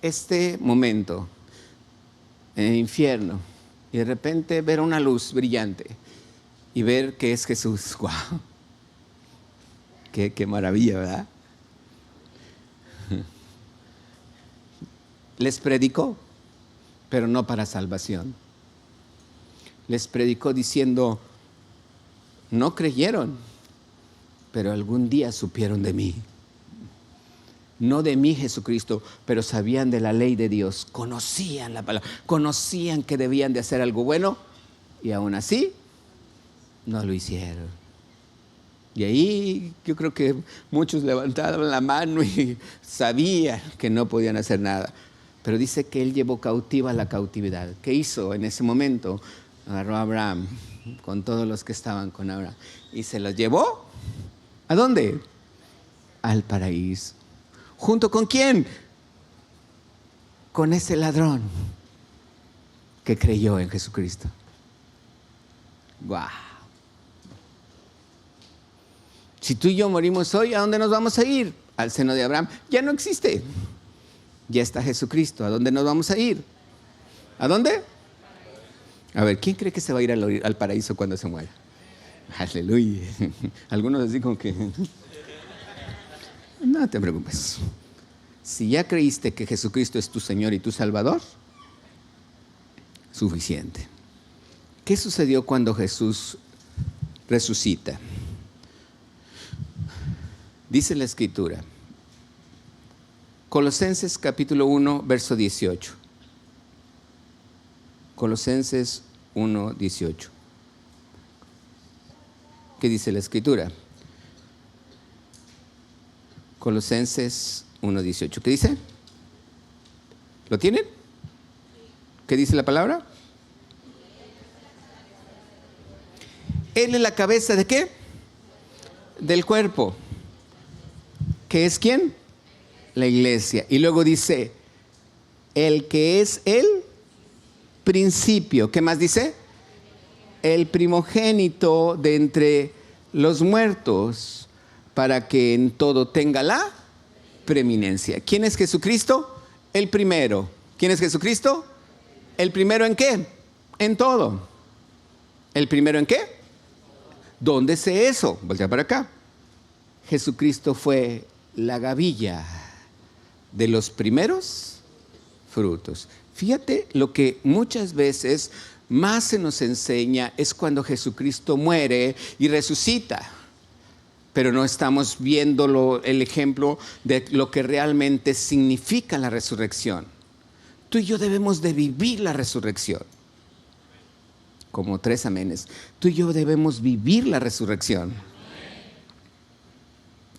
este momento en el infierno y de repente ver una luz brillante y ver que es Jesús. ¡Wow! Qué maravilla, ¿verdad? Les predicó, pero no para salvación. Les predicó diciendo, no creyeron, pero algún día supieron de mí. No de mí, Jesucristo, pero sabían de la ley de Dios, conocían la palabra, conocían que debían de hacer algo bueno y aún así no lo hicieron. Y ahí yo creo que muchos levantaron la mano y sabían que no podían hacer nada. Pero dice que Él llevó cautiva la cautividad. ¿Qué hizo en ese momento? Agarró a Abraham con todos los que estaban con Abraham y se los llevó. ¿A dónde? Al paraíso. ¿Junto con quién? Con ese ladrón que creyó en Jesucristo. ¡Guau! Si tú y yo morimos hoy, ¿a dónde nos vamos a ir? Al seno de Abraham. Ya no existe. Ya está Jesucristo. ¿A dónde nos vamos a ir? ¿A dónde? A ver, ¿quién cree que se va a ir al paraíso cuando se muera? Aleluya. Algunos así como que... No te preocupes. Si ya creíste que Jesucristo es tu Señor y tu Salvador, suficiente. ¿Qué sucedió cuando Jesús resucita? Dice la Escritura, Colosenses capítulo 1, verso 18. Colosenses 1, 18. ¿Qué dice la Escritura? Colosenses 1, 18. ¿Qué dice? ¿Lo tienen? ¿Qué dice la palabra? Él es la cabeza ¿de qué? Del cuerpo. ¿Qué es quién? La iglesia. Y luego dice, el que es el principio. ¿Qué más dice? El primogénito de entre los muertos, para que en todo tenga la preeminencia. ¿Quién es Jesucristo? El primero. ¿Quién es Jesucristo? ¿El primero en qué? En todo. ¿El primero en qué? ¿Dónde sé eso? Voltea para acá. Jesucristo fue la gavilla de los primeros frutos. Fíjate, lo que muchas veces más se nos enseña es cuando Jesucristo muere y resucita. Pero no estamos viendo el ejemplo de lo que realmente significa la resurrección. Tú y yo debemos de vivir la resurrección. Como 3 amenes. Tú y yo debemos vivir la resurrección.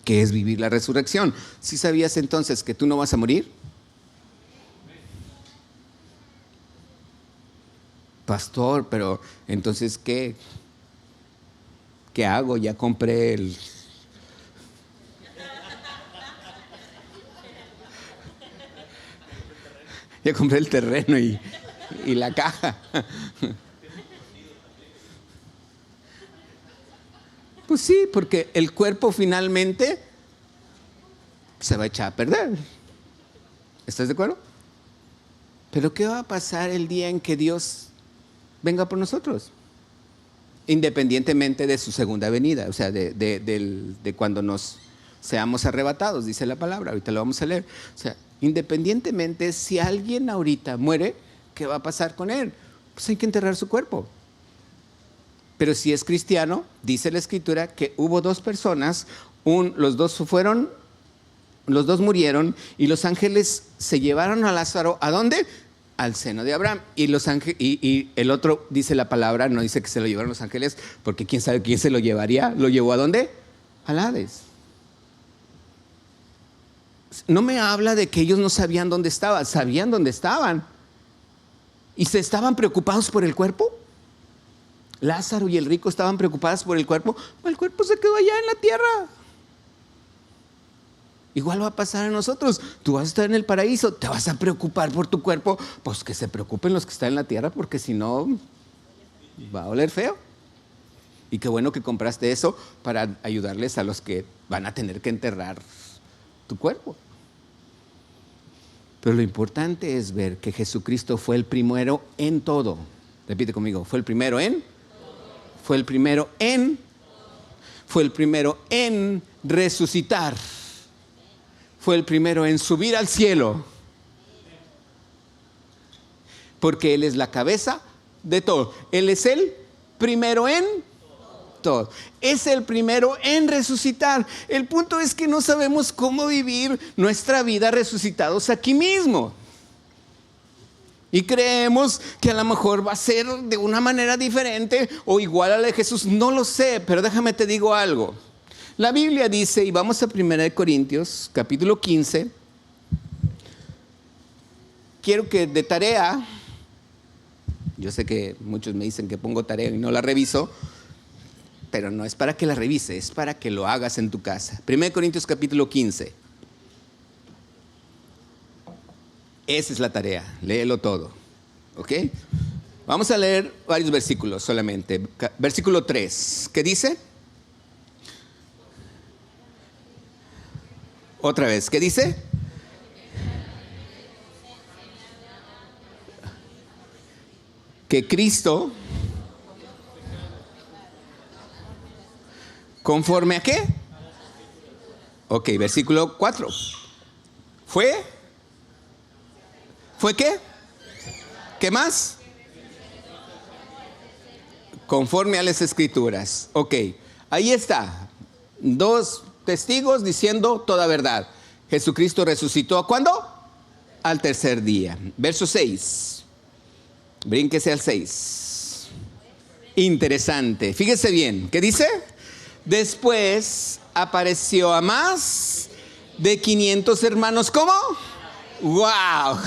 ¿Qué es vivir la resurrección? ¿Sí sabías entonces que tú no vas a morir? Pastor, pero entonces ¿qué hago? Ya compré el terreno y la caja. Pues sí, porque el cuerpo finalmente se va a echar a perder. ¿Estás de acuerdo? Pero ¿qué va a pasar el día en que Dios venga por nosotros? Independientemente de su segunda venida, o sea, de cuando nos seamos arrebatados, dice la palabra, ahorita lo vamos a leer. O sea, independientemente, si alguien ahorita muere, ¿qué va a pasar con él? Pues hay que enterrar su cuerpo. Pero si es cristiano, dice la Escritura que hubo 2 personas, los dos murieron y los ángeles se llevaron a Lázaro, ¿a dónde? Al seno de Abraham. Y el otro, dice la palabra, no dice que se lo llevaron los ángeles, porque quién sabe quién se lo llevaría. ¿Lo llevó a dónde? Al Hades. No me habla de que ellos no sabían dónde estaban, sabían dónde estaban. ¿Y se estaban preocupados por el cuerpo? Lázaro y el rico estaban preocupados por el cuerpo. El cuerpo se quedó allá en la tierra. Igual va a pasar a nosotros. Tú vas a estar en el paraíso, te vas a preocupar por tu cuerpo. Pues que se preocupen los que están en la tierra, porque si no, va a oler feo. Y qué bueno que compraste eso para ayudarles a los que van a tener que enterrar tu cuerpo. Pero lo importante es ver que Jesucristo fue el primero en todo. Repite conmigo, fue el primero en. Fue el primero en. Fue el primero en resucitar. Fue el primero en subir al cielo. Porque Él es la cabeza de todo. Él es el primero en todo. Es el primero en resucitar. El punto es que no sabemos cómo vivir nuestra vida resucitados aquí mismo. Y creemos que a lo mejor va a ser de una manera diferente o igual a la de Jesús. No lo sé, pero déjame te digo algo. La Biblia dice, y vamos a 1 Corintios, capítulo 15. Quiero que de tarea, yo sé que muchos me dicen que pongo tarea y no la reviso, pero no es para que la revise, es para que lo hagas en tu casa. 1 Corintios capítulo 15. Esa es la tarea, léelo todo, ¿ok? Vamos a leer varios versículos solamente. Versículo 3, ¿qué dice? Otra vez, ¿qué dice? Que Cristo, ¿conforme a qué? Ok, versículo 4. ¿Fue qué? ¿Qué más? Conforme a las Escrituras. Ok, ahí está. 2 testigos diciendo toda verdad. Jesucristo resucitó, ¿cuándo? Al tercer día. Verso 6. Brínquese al 6. Interesante. Fíjese bien. ¿Qué dice? Después apareció a más de 500 hermanos. ¿Cómo? ¡Wow!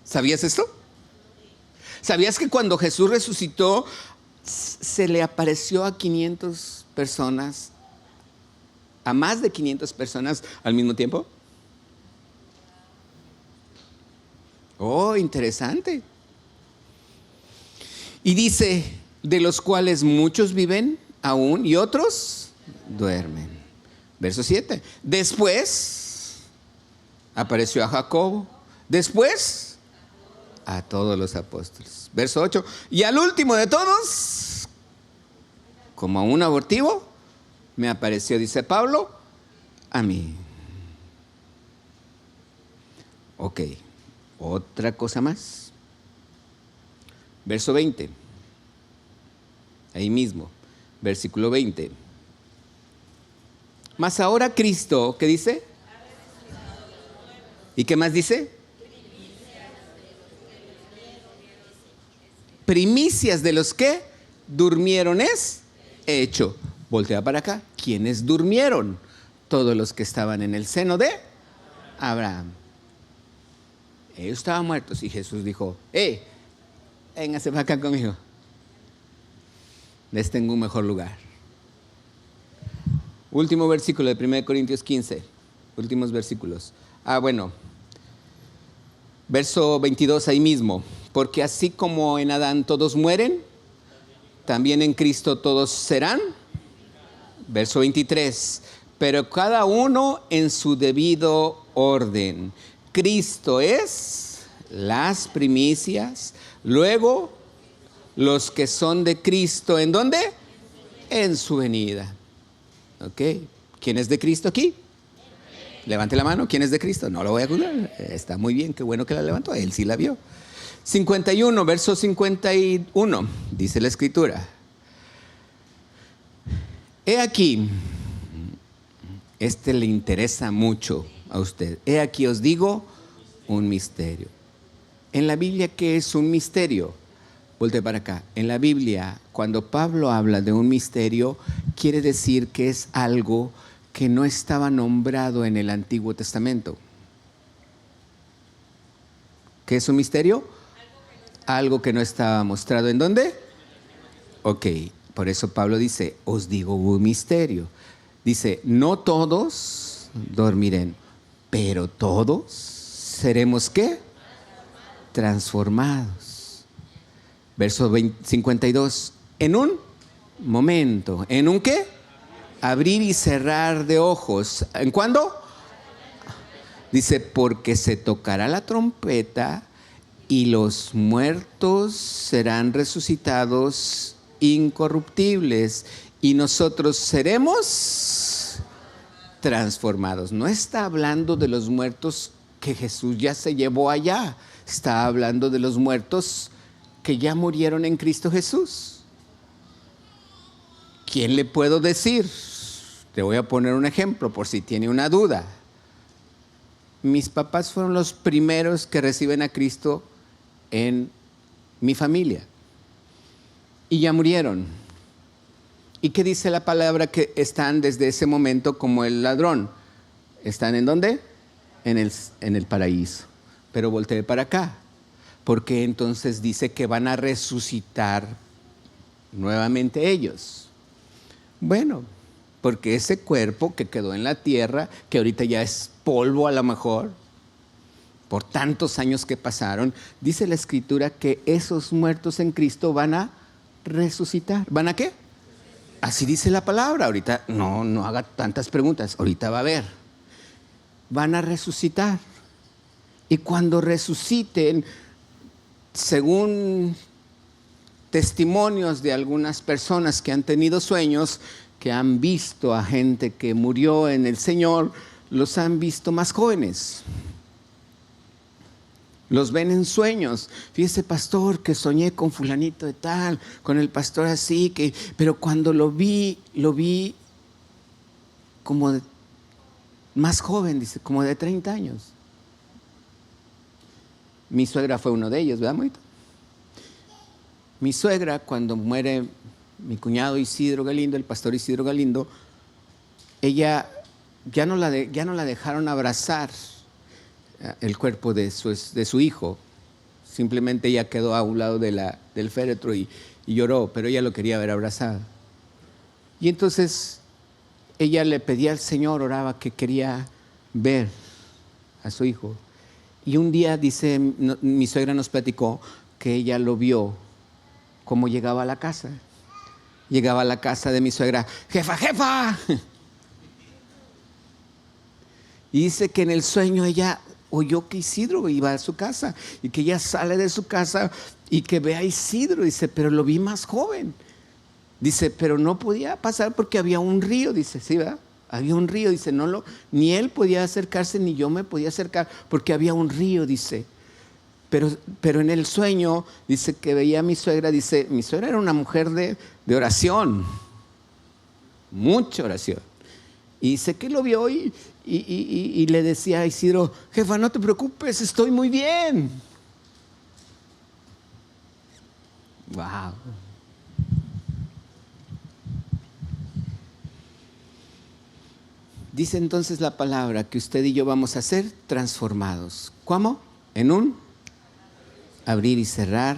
¿Sabías esto? ¿Sabías que cuando Jesús resucitó se le apareció a 500 personas, a más de 500 personas al mismo tiempo? Oh, interesante. Y dice, de los cuales muchos viven aún y otros duermen. Verso 7. Después apareció a Jacobo. Después a todos los apóstoles. Verso 8. Y al último de todos, como a un abortivo, me apareció, dice Pablo, a mí. Ok. Otra cosa más. Verso 20. Ahí mismo. Versículo 20. Mas ahora Cristo, ¿qué dice? ¿Y qué más dice? Primicias de los que durmieron es hecho. Voltea para acá. ¿Quiénes durmieron? Todos los que estaban en el seno de Abraham. Ellos estaban muertos y Jesús dijo, véngase para acá conmigo. Les tengo un mejor lugar. Último versículo de 1 Corintios 15. Últimos versículos. Bueno. Verso 22 ahí mismo. Porque así como en Adán todos mueren, también en Cristo todos serán. Verso 23. Pero cada uno en su debido orden. Cristo es las primicias. Luego, los que son de Cristo, ¿en dónde? En su venida. ¿Ok? ¿Quién es de Cristo aquí? Levante la mano. ¿Quién es de Cristo? No lo voy a juzgar. Está muy bien, qué bueno que la levantó. Él sí la vio. 51, verso 51, dice la Escritura. He aquí, este le interesa mucho a usted. He aquí os digo un misterio. En la Biblia, ¿qué es un misterio? Volte para acá. En la Biblia, cuando Pablo habla de un misterio, quiere decir que es algo que no estaba nombrado en el Antiguo Testamento. ¿Qué es un misterio? Algo que no estaba mostrado. ¿En dónde? Ok, por eso Pablo dice, os digo un misterio. Dice, no todos dormirán, pero todos seremos ¿qué? Transformados. Verso 52. En un momento. ¿En un qué? Abrir y cerrar de ojos. ¿En cuándo? Dice, porque se tocará la trompeta y los muertos serán resucitados incorruptibles y nosotros seremos transformados. No está hablando de los muertos que Jesús ya se llevó allá. Está hablando de los muertos que ya murieron en Cristo Jesús. ¿Quién le puedo decir? Te voy a poner un ejemplo por si tiene una duda. Mis papás fueron los primeros que reciben a Cristo en mi familia. Y ya murieron. ¿Y qué dice la palabra? Que están desde ese momento como el ladrón. ¿Están en dónde? En el paraíso. Pero volteé para acá. Porque entonces dice que van a resucitar nuevamente ellos. Bueno, porque ese cuerpo que quedó en la tierra, que ahorita ya es polvo a lo mejor, por tantos años que pasaron, dice la Escritura que esos muertos en Cristo van a resucitar. ¿Van a qué? Así dice la palabra. Ahorita no haga tantas preguntas, ahorita va a ver. Van a resucitar. Y cuando resuciten, según testimonios de algunas personas que han tenido sueños, que han visto a gente que murió en el Señor, los han visto más jóvenes. Los ven en sueños. Fíjese, pastor, que soñé con fulanito de tal, con el pastor así, pero cuando lo vi como más joven, dice, como de 30 años. Mi suegra fue uno de ellos, ¿verdad, Moito? Mi suegra, cuando muere mi cuñado Isidro Galindo, el pastor Isidro Galindo, ella ya no la dejaron abrazar el cuerpo de su hijo. Simplemente ella quedó a un lado del féretro y lloró, pero ella lo quería ver abrazado. Y entonces ella le pedía al Señor, oraba que quería ver a su hijo. Y un día, dice, mi suegra nos platicó que ella lo vio cómo llegaba a la casa. Llegaba a la casa de mi suegra, jefa, jefa. Y dice que en el sueño ella oyó que Isidro iba a su casa y que ella sale de su casa y que ve a Isidro. Dice, pero lo vi más joven. Dice, pero no podía pasar porque había un río. Dice, sí, ¿verdad? Había un río. Dice, ni él podía acercarse ni yo me podía acercar porque había un río, dice. Pero en el sueño, dice que veía a mi suegra. Dice, mi suegra era una mujer de oración, mucha oración. Y dice que lo vio y le decía a Isidro, jefa, no te preocupes, estoy muy bien. Wow. Dice entonces la palabra que usted y yo vamos a ser transformados. ¿Cómo? En un abrir y cerrar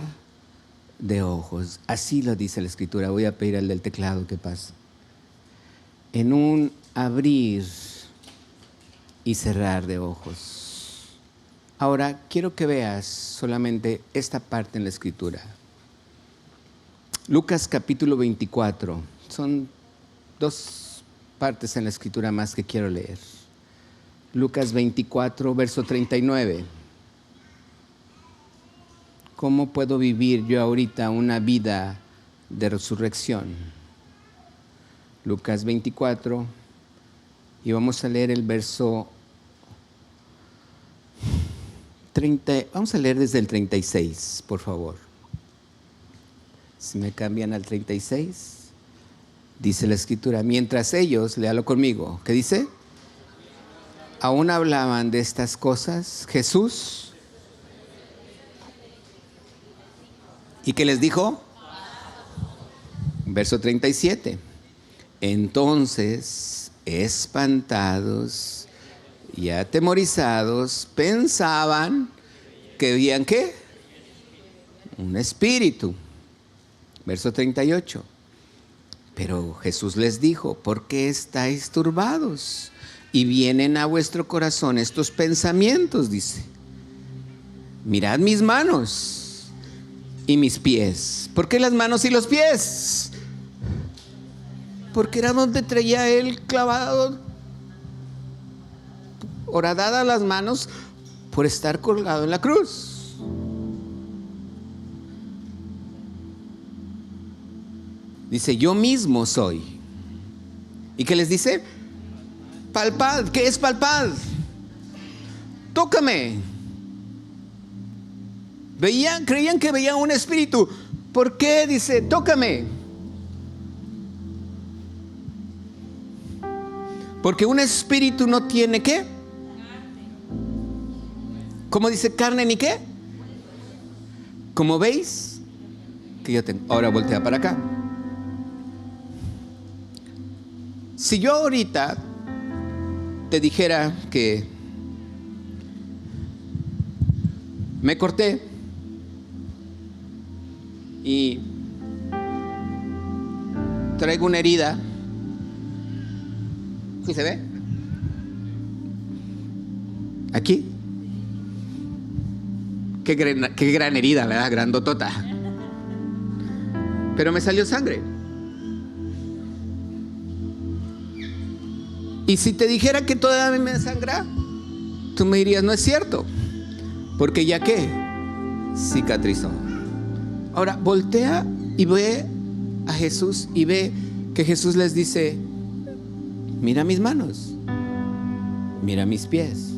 de ojos. Así lo dice la Escritura. Voy a pedir al del teclado que pase. En un abrir y cerrar de ojos. Ahora quiero que veas solamente esta parte en la Escritura. Lucas capítulo 24. Son dos partes en la Escritura más que quiero leer. Lucas 24, verso 39. ¿Cómo puedo vivir yo ahorita una vida de resurrección? Lucas 24, y vamos a leer el verso 30, vamos a leer desde el 36, por favor. Si me cambian al 36, dice la Escritura, mientras ellos, léalo conmigo, ¿qué dice? Aún hablaban de estas cosas, Jesús, ¿y qué les dijo? Verso 37. Entonces, espantados y atemorizados, pensaban que veían ¿qué? Un espíritu. Verso 38. Pero Jesús les dijo, ¿por qué estáis turbados? Y vienen a vuestro corazón estos pensamientos, dice. Mirad mis manos y mis pies. ¿Por qué las manos y los pies? Porque era donde traía él clavado, horadadas las manos por estar colgado en la cruz. Dice, yo mismo soy. ¿Y qué les dice? Palpad. ¿Qué es palpad? Tócame. Creían que veían un espíritu. ¿Por qué? Dice, tócame. Porque un espíritu no tiene ¿qué? ¿Cómo dice carne ni qué? Como veis que yo tengo. Ahora voltea para acá. Si yo ahorita te dijera que me corté y traigo una herida, ¿sí se ve? Aquí. Qué gran herida, ¿verdad? Grandotota. Pero me salió sangre. Y si te dijera que todavía me sangra, tú me dirías, no es cierto. Porque ya que cicatrizó. Ahora, voltea y ve a Jesús y ve que Jesús les dice, mira mis manos, mira mis pies.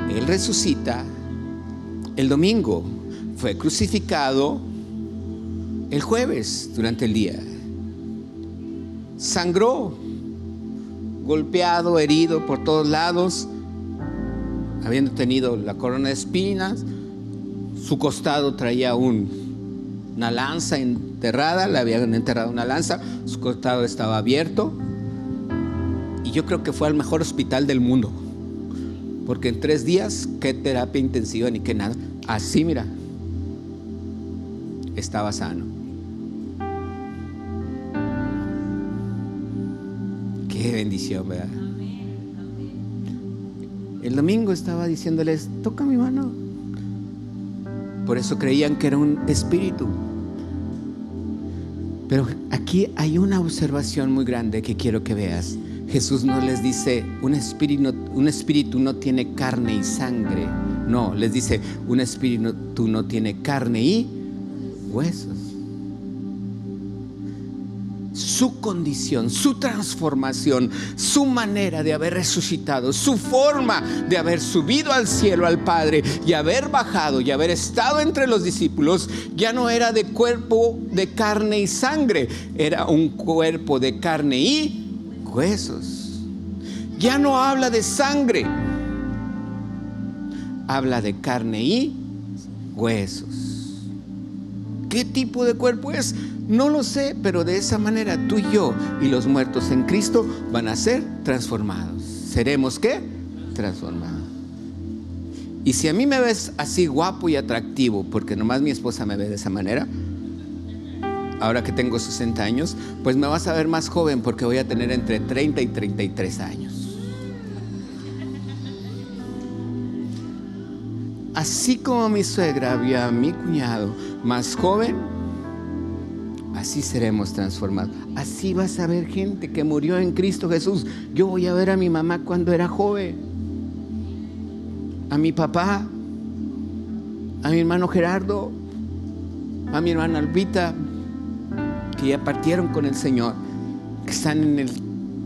Él resucita el domingo, fue crucificado el jueves durante el día. Sangró, golpeado, herido por todos lados, habiendo tenido la corona de espinas. Su costado traía una lanza enterrada, le habían enterrado una lanza, su costado estaba abierto. Y yo creo que fue al mejor hospital del mundo, porque en 3 días, qué terapia intensiva ni qué nada. Así, mira, estaba sano. Qué bendición, ¿verdad? El domingo estaba diciéndoles, toca mi mano. Por eso creían que era un espíritu. Pero aquí hay una observación muy grande que quiero que veas. Jesús no les dice, un espíritu no tiene carne y sangre. No, les dice, un espíritu no tiene carne y huesos. Su condición, su transformación, su manera de haber resucitado, su forma de haber subido al cielo al Padre y haber bajado y haber estado entre los discípulos, ya no era de cuerpo de carne y sangre, era un cuerpo de carne y huesos. Ya no habla de sangre, habla de carne y huesos. ¿Qué tipo de cuerpo es? No lo sé, pero de esa manera tú y yo y los muertos en Cristo van a ser transformados. ¿Seremos qué? Transformados. Y si a mí me ves así guapo y atractivo, porque nomás mi esposa me ve de esa manera, ahora que tengo 60 años, pues me vas a ver más joven porque voy a tener entre 30 y 33 años. Así como mi suegra vio a mi cuñado más joven, así seremos transformados. Así vas a ver gente que murió en Cristo Jesús. Yo voy a ver a mi mamá cuando era joven, a mi papá, a mi hermano Gerardo, a mi hermana Albita, que ya partieron con el Señor, que están en el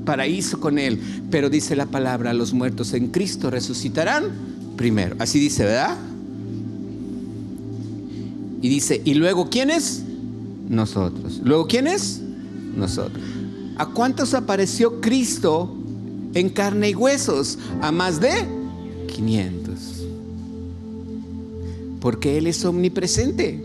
paraíso con Él. Pero dice la palabra, los muertos en Cristo resucitarán primero. Así dice, ¿verdad? Y dice, ¿y luego quiénes? Nosotros. ¿Luego quiénes? Nosotros. ¿A cuántos apareció Cristo en carne y huesos? A más de 500. Porque Él es omnipresente.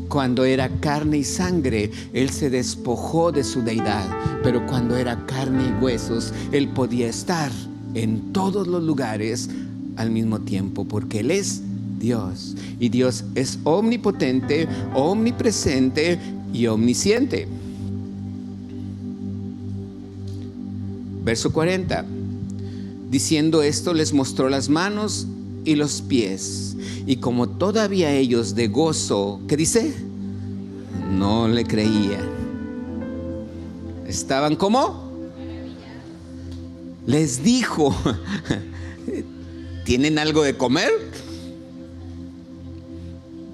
Cuando era carne y sangre, Él se despojó de su deidad. Pero cuando era carne y huesos, Él podía estar en todos los lugares al mismo tiempo, porque Él es Dios. Y Dios es omnipotente, omnipresente y omnisciente. Verso 40. Diciendo esto, les mostró las manos y los pies. Y como todavía ellos de gozo, ¿qué dice? No le creían. Estaban como les dijo, ¿tienen algo de comer?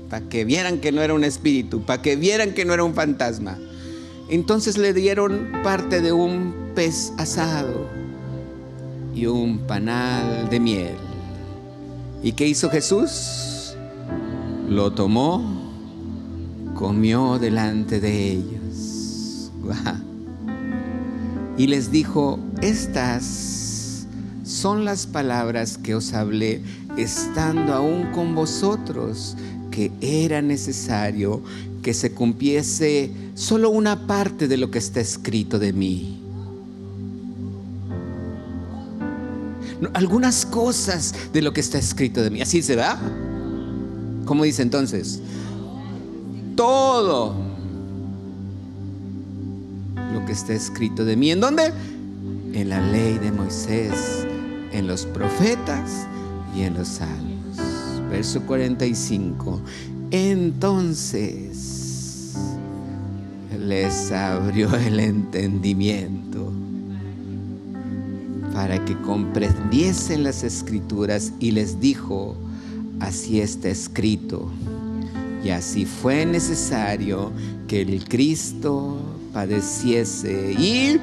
Para que vieran que no era un espíritu, para que vieran que no era un fantasma. Entonces le dieron parte de un pez asado y un panal de miel. ¿Y qué hizo Jesús? Lo tomó, comió delante de ellos. Y les dijo, estas son las palabras que os hablé estando aún con vosotros, que era necesario que se cumpliese solo una parte de lo que está escrito de mí. Algunas cosas de lo que está escrito de mí. Así se va. ¿Cómo dice entonces? Todo lo que está escrito de mí. ¿En dónde? En la ley de Moisés, en los profetas y en los salmos. Verso 45. Entonces les abrió el entendimiento para que comprendiesen las escrituras, y les dijo, así está escrito, y así fue necesario que el Cristo padeciese y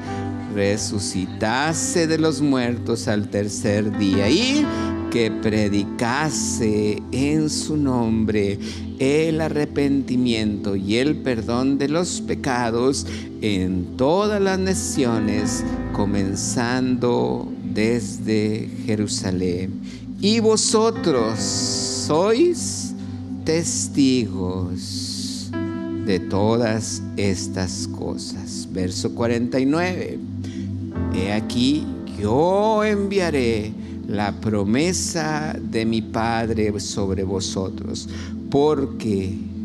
resucitase de los muertos al tercer día, y que predicase en su nombre el arrepentimiento y el perdón de los pecados en todas las naciones, comenzando desde Jerusalén. Y vosotros sois testigos de todas estas cosas. Verso 49. He aquí, yo enviaré la promesa de mi Padre sobre vosotros,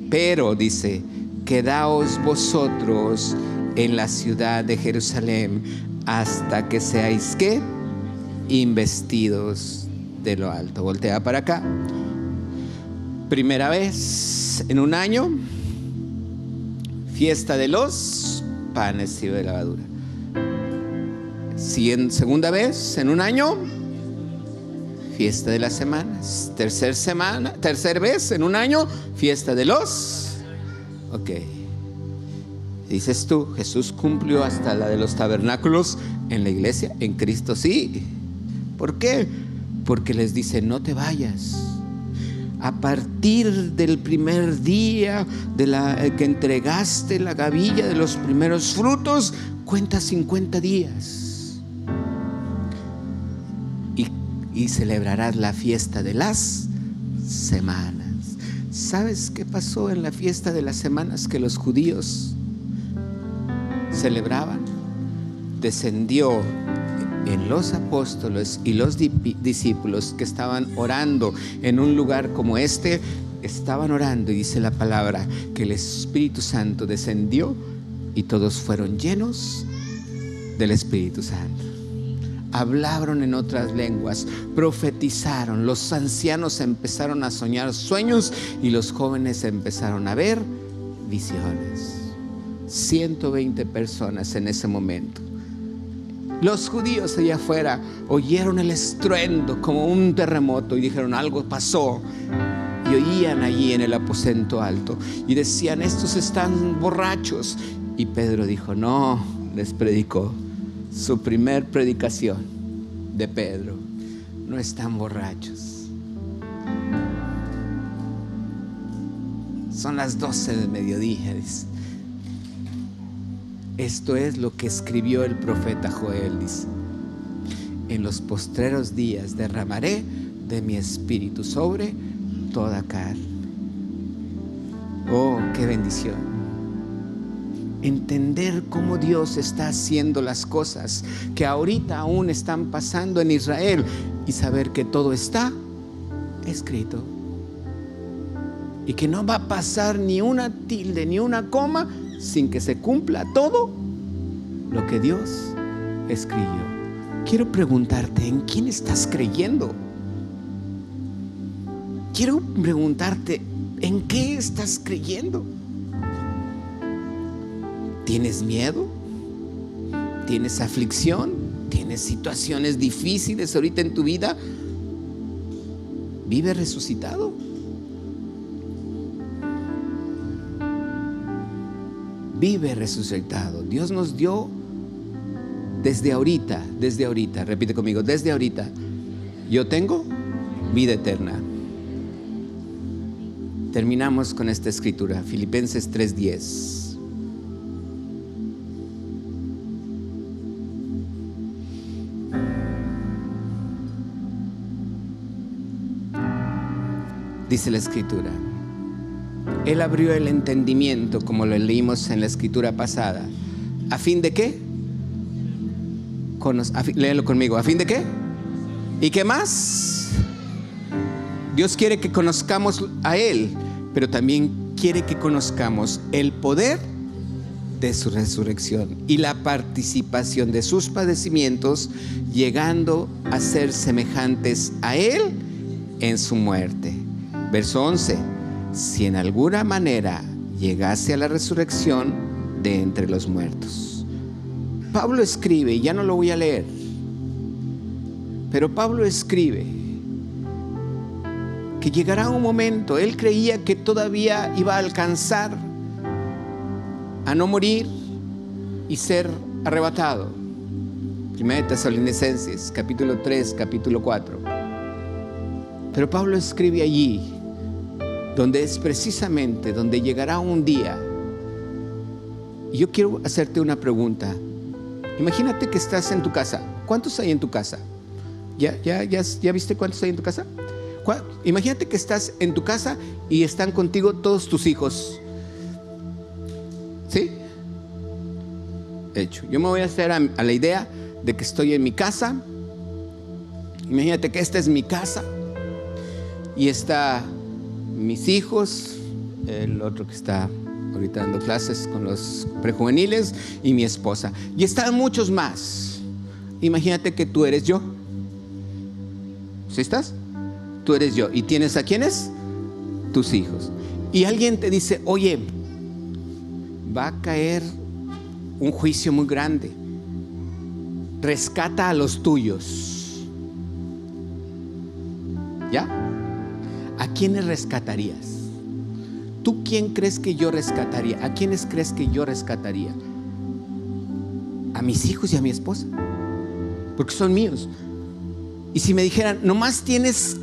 pero dice, quedaos vosotros en la ciudad de Jerusalén hasta que seáis ¿qué? investidos de lo alto. Voltea para acá. Primera vez en un año, fiesta de los panes sin levadura. Segunda vez en un año, fiesta de las semanas. Tercer vez en un año, fiesta de los... Ok. Dices tú, Jesús cumplió hasta la de los tabernáculos en la iglesia, en Cristo sí. ¿Por qué? Porque les dice, no te vayas. A partir del primer día que entregaste la gavilla de los primeros frutos, cuenta 50 días. Y celebrarás la fiesta de las semanas. ¿Sabes qué pasó en la fiesta de las semanas que los judíos celebraban? Descendió en los apóstoles y los discípulos que estaban orando en un lugar como este. Estaban orando y dice la palabra que el Espíritu Santo descendió y todos fueron llenos del Espíritu Santo. Hablaron en otras lenguas, profetizaron, los ancianos empezaron a soñar sueños y los jóvenes empezaron a ver visiones. 120 personas en ese momento. Los judíos allá afuera oyeron el estruendo como un terremoto y dijeron, algo pasó. Y oían allí en el aposento alto y decían, estos están borrachos. Y Pedro dijo, no, les predicó. Su primer predicación de Pedro, no están borrachos. Son las 12 del mediodía, dice. Esto es lo que escribió el profeta Joel, dice. En los postreros días derramaré de mi espíritu sobre toda carne. Oh, qué bendición. Entender cómo Dios está haciendo las cosas que ahorita aún están pasando en Israel y saber que todo está escrito y que no va a pasar ni una tilde ni una coma sin que se cumpla todo lo que Dios escribió. Quiero preguntarte, ¿en quién estás creyendo? Quiero preguntarte, ¿en qué estás creyendo? ¿Tienes miedo? ¿Tienes aflicción? ¿Tienes situaciones difíciles ahorita en tu vida? ¿Vive resucitado? Vive resucitado. Dios nos dio desde ahorita, repite conmigo, desde ahorita. Yo tengo vida eterna. Terminamos con esta escritura, Filipenses 3:10. Dice la escritura, Él abrió el entendimiento, como lo leímos en la escritura pasada. ¿A fin de qué? Léelo conmigo. ¿A fin de qué? ¿Y qué más? Dios quiere que conozcamos a Él, pero también quiere que conozcamos el poder de su resurrección y la participación de sus padecimientos, llegando a ser semejantes a Él en su muerte. Verso 11. Si en alguna manera llegase a la resurrección de entre los muertos. Pablo escribe, y ya no lo voy a leer, pero Pablo escribe que llegará un momento, él creía que todavía iba a alcanzar a no morir y ser arrebatado. 1 Tesalonicenses, capítulo 3, capítulo 4. Pero Pablo escribe allí, donde es precisamente donde llegará un día. Y yo quiero hacerte una pregunta. Imagínate que estás en tu casa. ¿Cuántos hay en tu casa? ¿Ya viste cuántos hay en tu casa? Imagínate que estás en tu casa y están contigo todos tus hijos. ¿Sí? Hecho. Yo me voy a hacer a la idea de que estoy en mi casa. Imagínate que esta es mi casa y está mis hijos, el otro que está ahorita dando clases con los prejuveniles, y mi esposa, y están muchos más. Imagínate que tú eres yo ¿Sí estás? Tú eres yo. ¿Y tienes a quiénes? Tus hijos. Y alguien te dice, oye, va a caer un juicio muy grande. Rescata a los tuyos. ¿Ya? ¿A quiénes rescatarías? ¿Tú quién crees que yo rescataría? ¿A quiénes crees que yo rescataría? A mis hijos y a mi esposa, porque son míos. Y si me dijeran, nomás tienes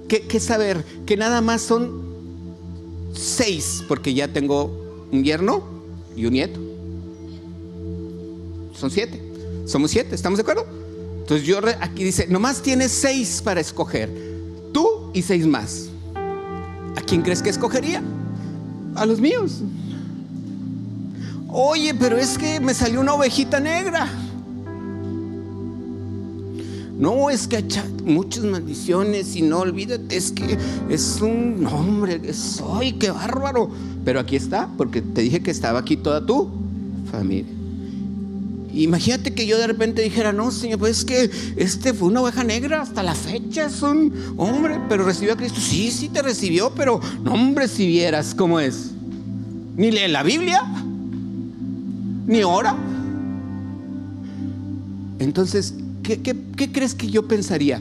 que saber que nada más son 6, porque ya tengo un yerno y un nieto. Son 7. Somos 7, ¿estamos de acuerdo? Entonces aquí dice, nomás tienes 6 para escoger. Tú y 6 más. ¿A quién crees que escogería? A los míos. Oye, pero es que me salió una ovejita negra. No, es que hay muchas maldiciones y no olvídate, es que es un hombre, ¡ay, qué bárbaro! Pero aquí está, porque te dije que estaba aquí toda tu familia. Imagínate que yo de repente dijera, no, Señor, pues es que fue una oveja negra, hasta la fecha es un hombre, pero recibió a Cristo. Sí te recibió, pero no, hombre, si vieras cómo es. Ni lee la Biblia, ni ora. Entonces, ¿qué crees que yo pensaría?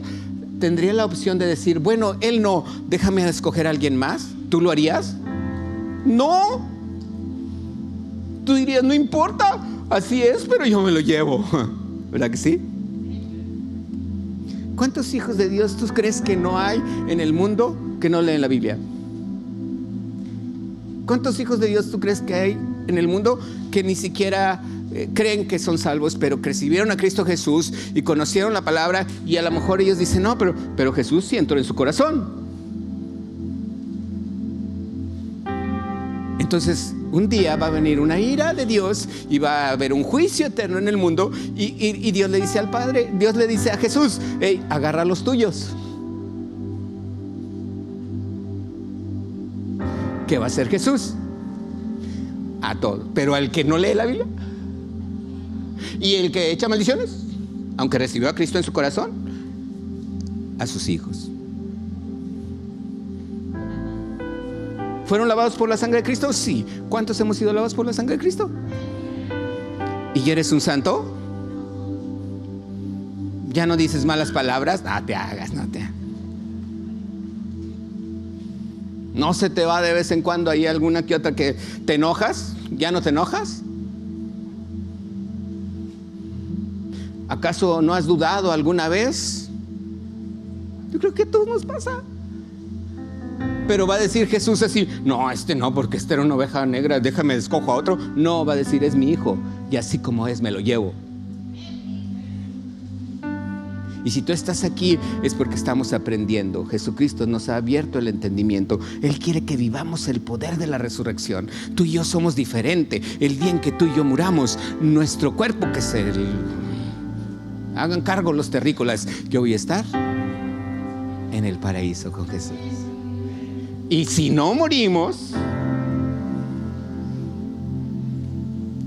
¿Tendría la opción de decir, bueno, él no, déjame escoger a alguien más? ¿Tú lo harías? No. Tú dirías, no importa, así es, pero yo me lo llevo. ¿Verdad que sí? ¿Cuántos hijos de Dios tú crees que no hay en el mundo que no leen la Biblia? ¿Cuántos hijos de Dios tú crees que hay en el mundo que ni siquiera creen que son salvos, pero que recibieron a Cristo Jesús y conocieron la palabra, y a lo mejor ellos dicen, no, pero Jesús sí entró en su corazón? Entonces un día va a venir una ira de Dios y va a haber un juicio eterno en el mundo, y Dios le dice al Padre, Dios le dice a Jesús, hey, agarra a los tuyos. ¿Qué va a hacer Jesús? A todo, pero al que no lee la Biblia y el que echa maldiciones, aunque recibió a Cristo en su corazón, a sus hijos. ¿Fueron lavados por la sangre de Cristo? Sí. ¿Cuántos hemos sido lavados por la sangre de Cristo? ¿Y eres un santo? ¿Ya no dices malas palabras? No te hagas, ¿No se te va de vez en cuando ahí alguna que otra que te enojas? ¿Ya no te enojas? ¿Acaso no has dudado alguna vez? Yo creo que a todos nos pasa. Pero va a decir Jesús así, no, no, porque era una oveja negra, déjame escojo a otro. No, va a decir, es mi hijo, y así como es me lo llevo. Y si tú estás aquí es porque estamos aprendiendo. Jesucristo nos ha abierto el entendimiento. Él quiere que vivamos el poder de la resurrección. Tú y yo somos diferentes. El día en que tú y yo muramos, nuestro cuerpo, que se hagan cargo los terrícolas, yo voy a estar en el paraíso con Jesús. Y si no morimos,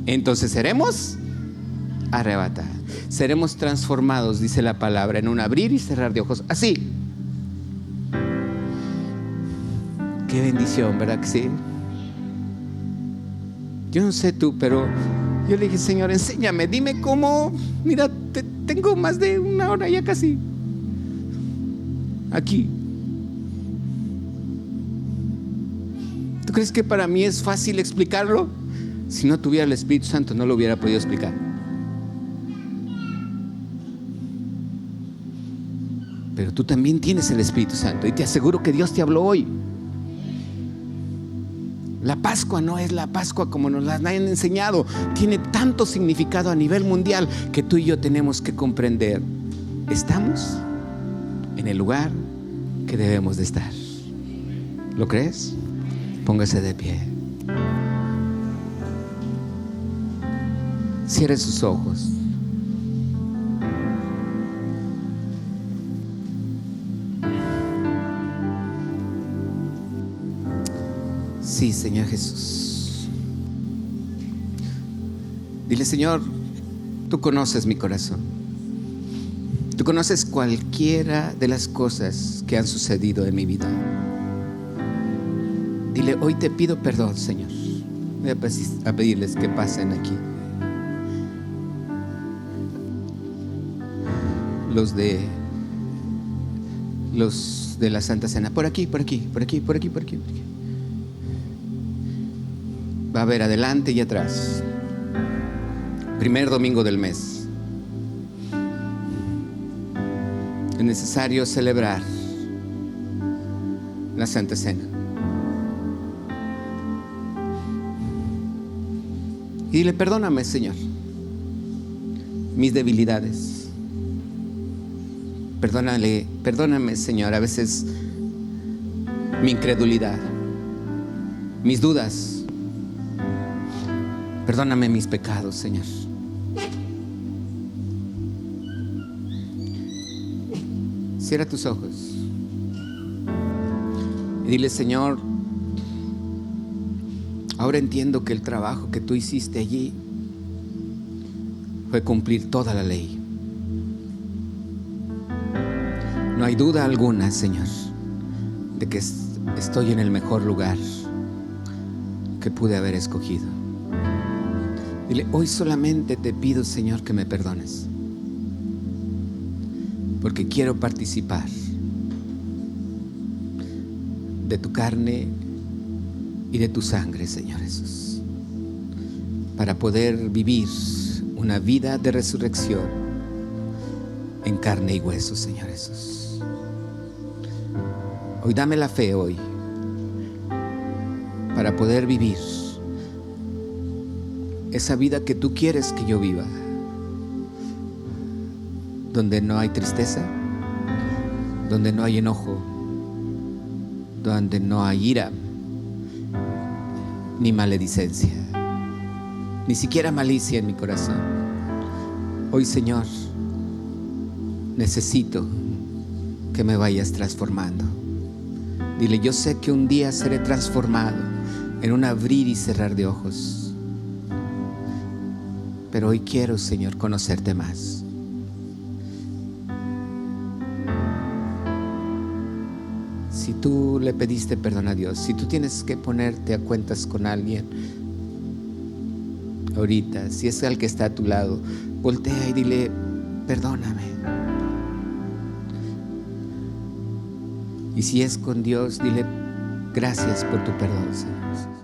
entonces seremos arrebatados. Seremos transformados, dice la palabra, en un abrir y cerrar de ojos. Así. Qué bendición, ¿verdad que sí? Yo no sé tú, pero yo le dije, Señor, enséñame, dime cómo. Mira, tengo más de una hora ya casi aquí. ¿Tú crees que para mí es fácil explicarlo? Si no tuviera el Espíritu Santo no lo hubiera podido explicar. Pero tú también tienes el Espíritu Santo, y te aseguro que Dios te habló hoy. La Pascua no es la Pascua como nos la han enseñado. Tiene tanto significado a nivel mundial que tú y yo tenemos que comprender. Estamos en el lugar que debemos de estar. ¿Lo crees? Póngase de pie. Cierre sus ojos. Sí, Señor Jesús. Dile, Señor, tú conoces mi corazón. Tú conoces cualquiera de las cosas que han sucedido en mi vida. Dile, hoy te pido perdón, Señor. Voy a pedirles que pasen aquí. Los de la Santa Cena. Por aquí. Va a haber adelante y atrás. Primer domingo del mes. Es necesario celebrar la Santa Cena. Y dile, perdóname, Señor, mis debilidades. Perdóname, Señor, a veces mi incredulidad, mis dudas. Perdóname mis pecados, Señor. Cierra tus ojos y dile, Señor, ahora entiendo que el trabajo que tú hiciste allí fue cumplir toda la ley. No hay duda alguna, Señor, de que estoy en el mejor lugar que pude haber escogido. Dile, hoy solamente te pido, Señor, que me perdones, porque quiero participar de tu carne y de tu sangre, Señor Jesús, para poder vivir una vida de resurrección en carne y hueso, Señor Jesús. Hoy dame la fe hoy para poder vivir esa vida que tú quieres que yo viva, donde no hay tristeza, donde no hay enojo, donde no hay ira, ni maledicencia, ni siquiera malicia en mi corazón. Hoy, Señor, necesito que me vayas transformando. Dile, yo sé que un día seré transformado en un abrir y cerrar de ojos, pero hoy quiero, Señor, conocerte más. Si tú le pediste perdón a Dios, si tú tienes que ponerte a cuentas con alguien ahorita, si es el que está a tu lado, voltea y dile, perdóname. Y si es con Dios, dile, gracias por tu perdón, Señor.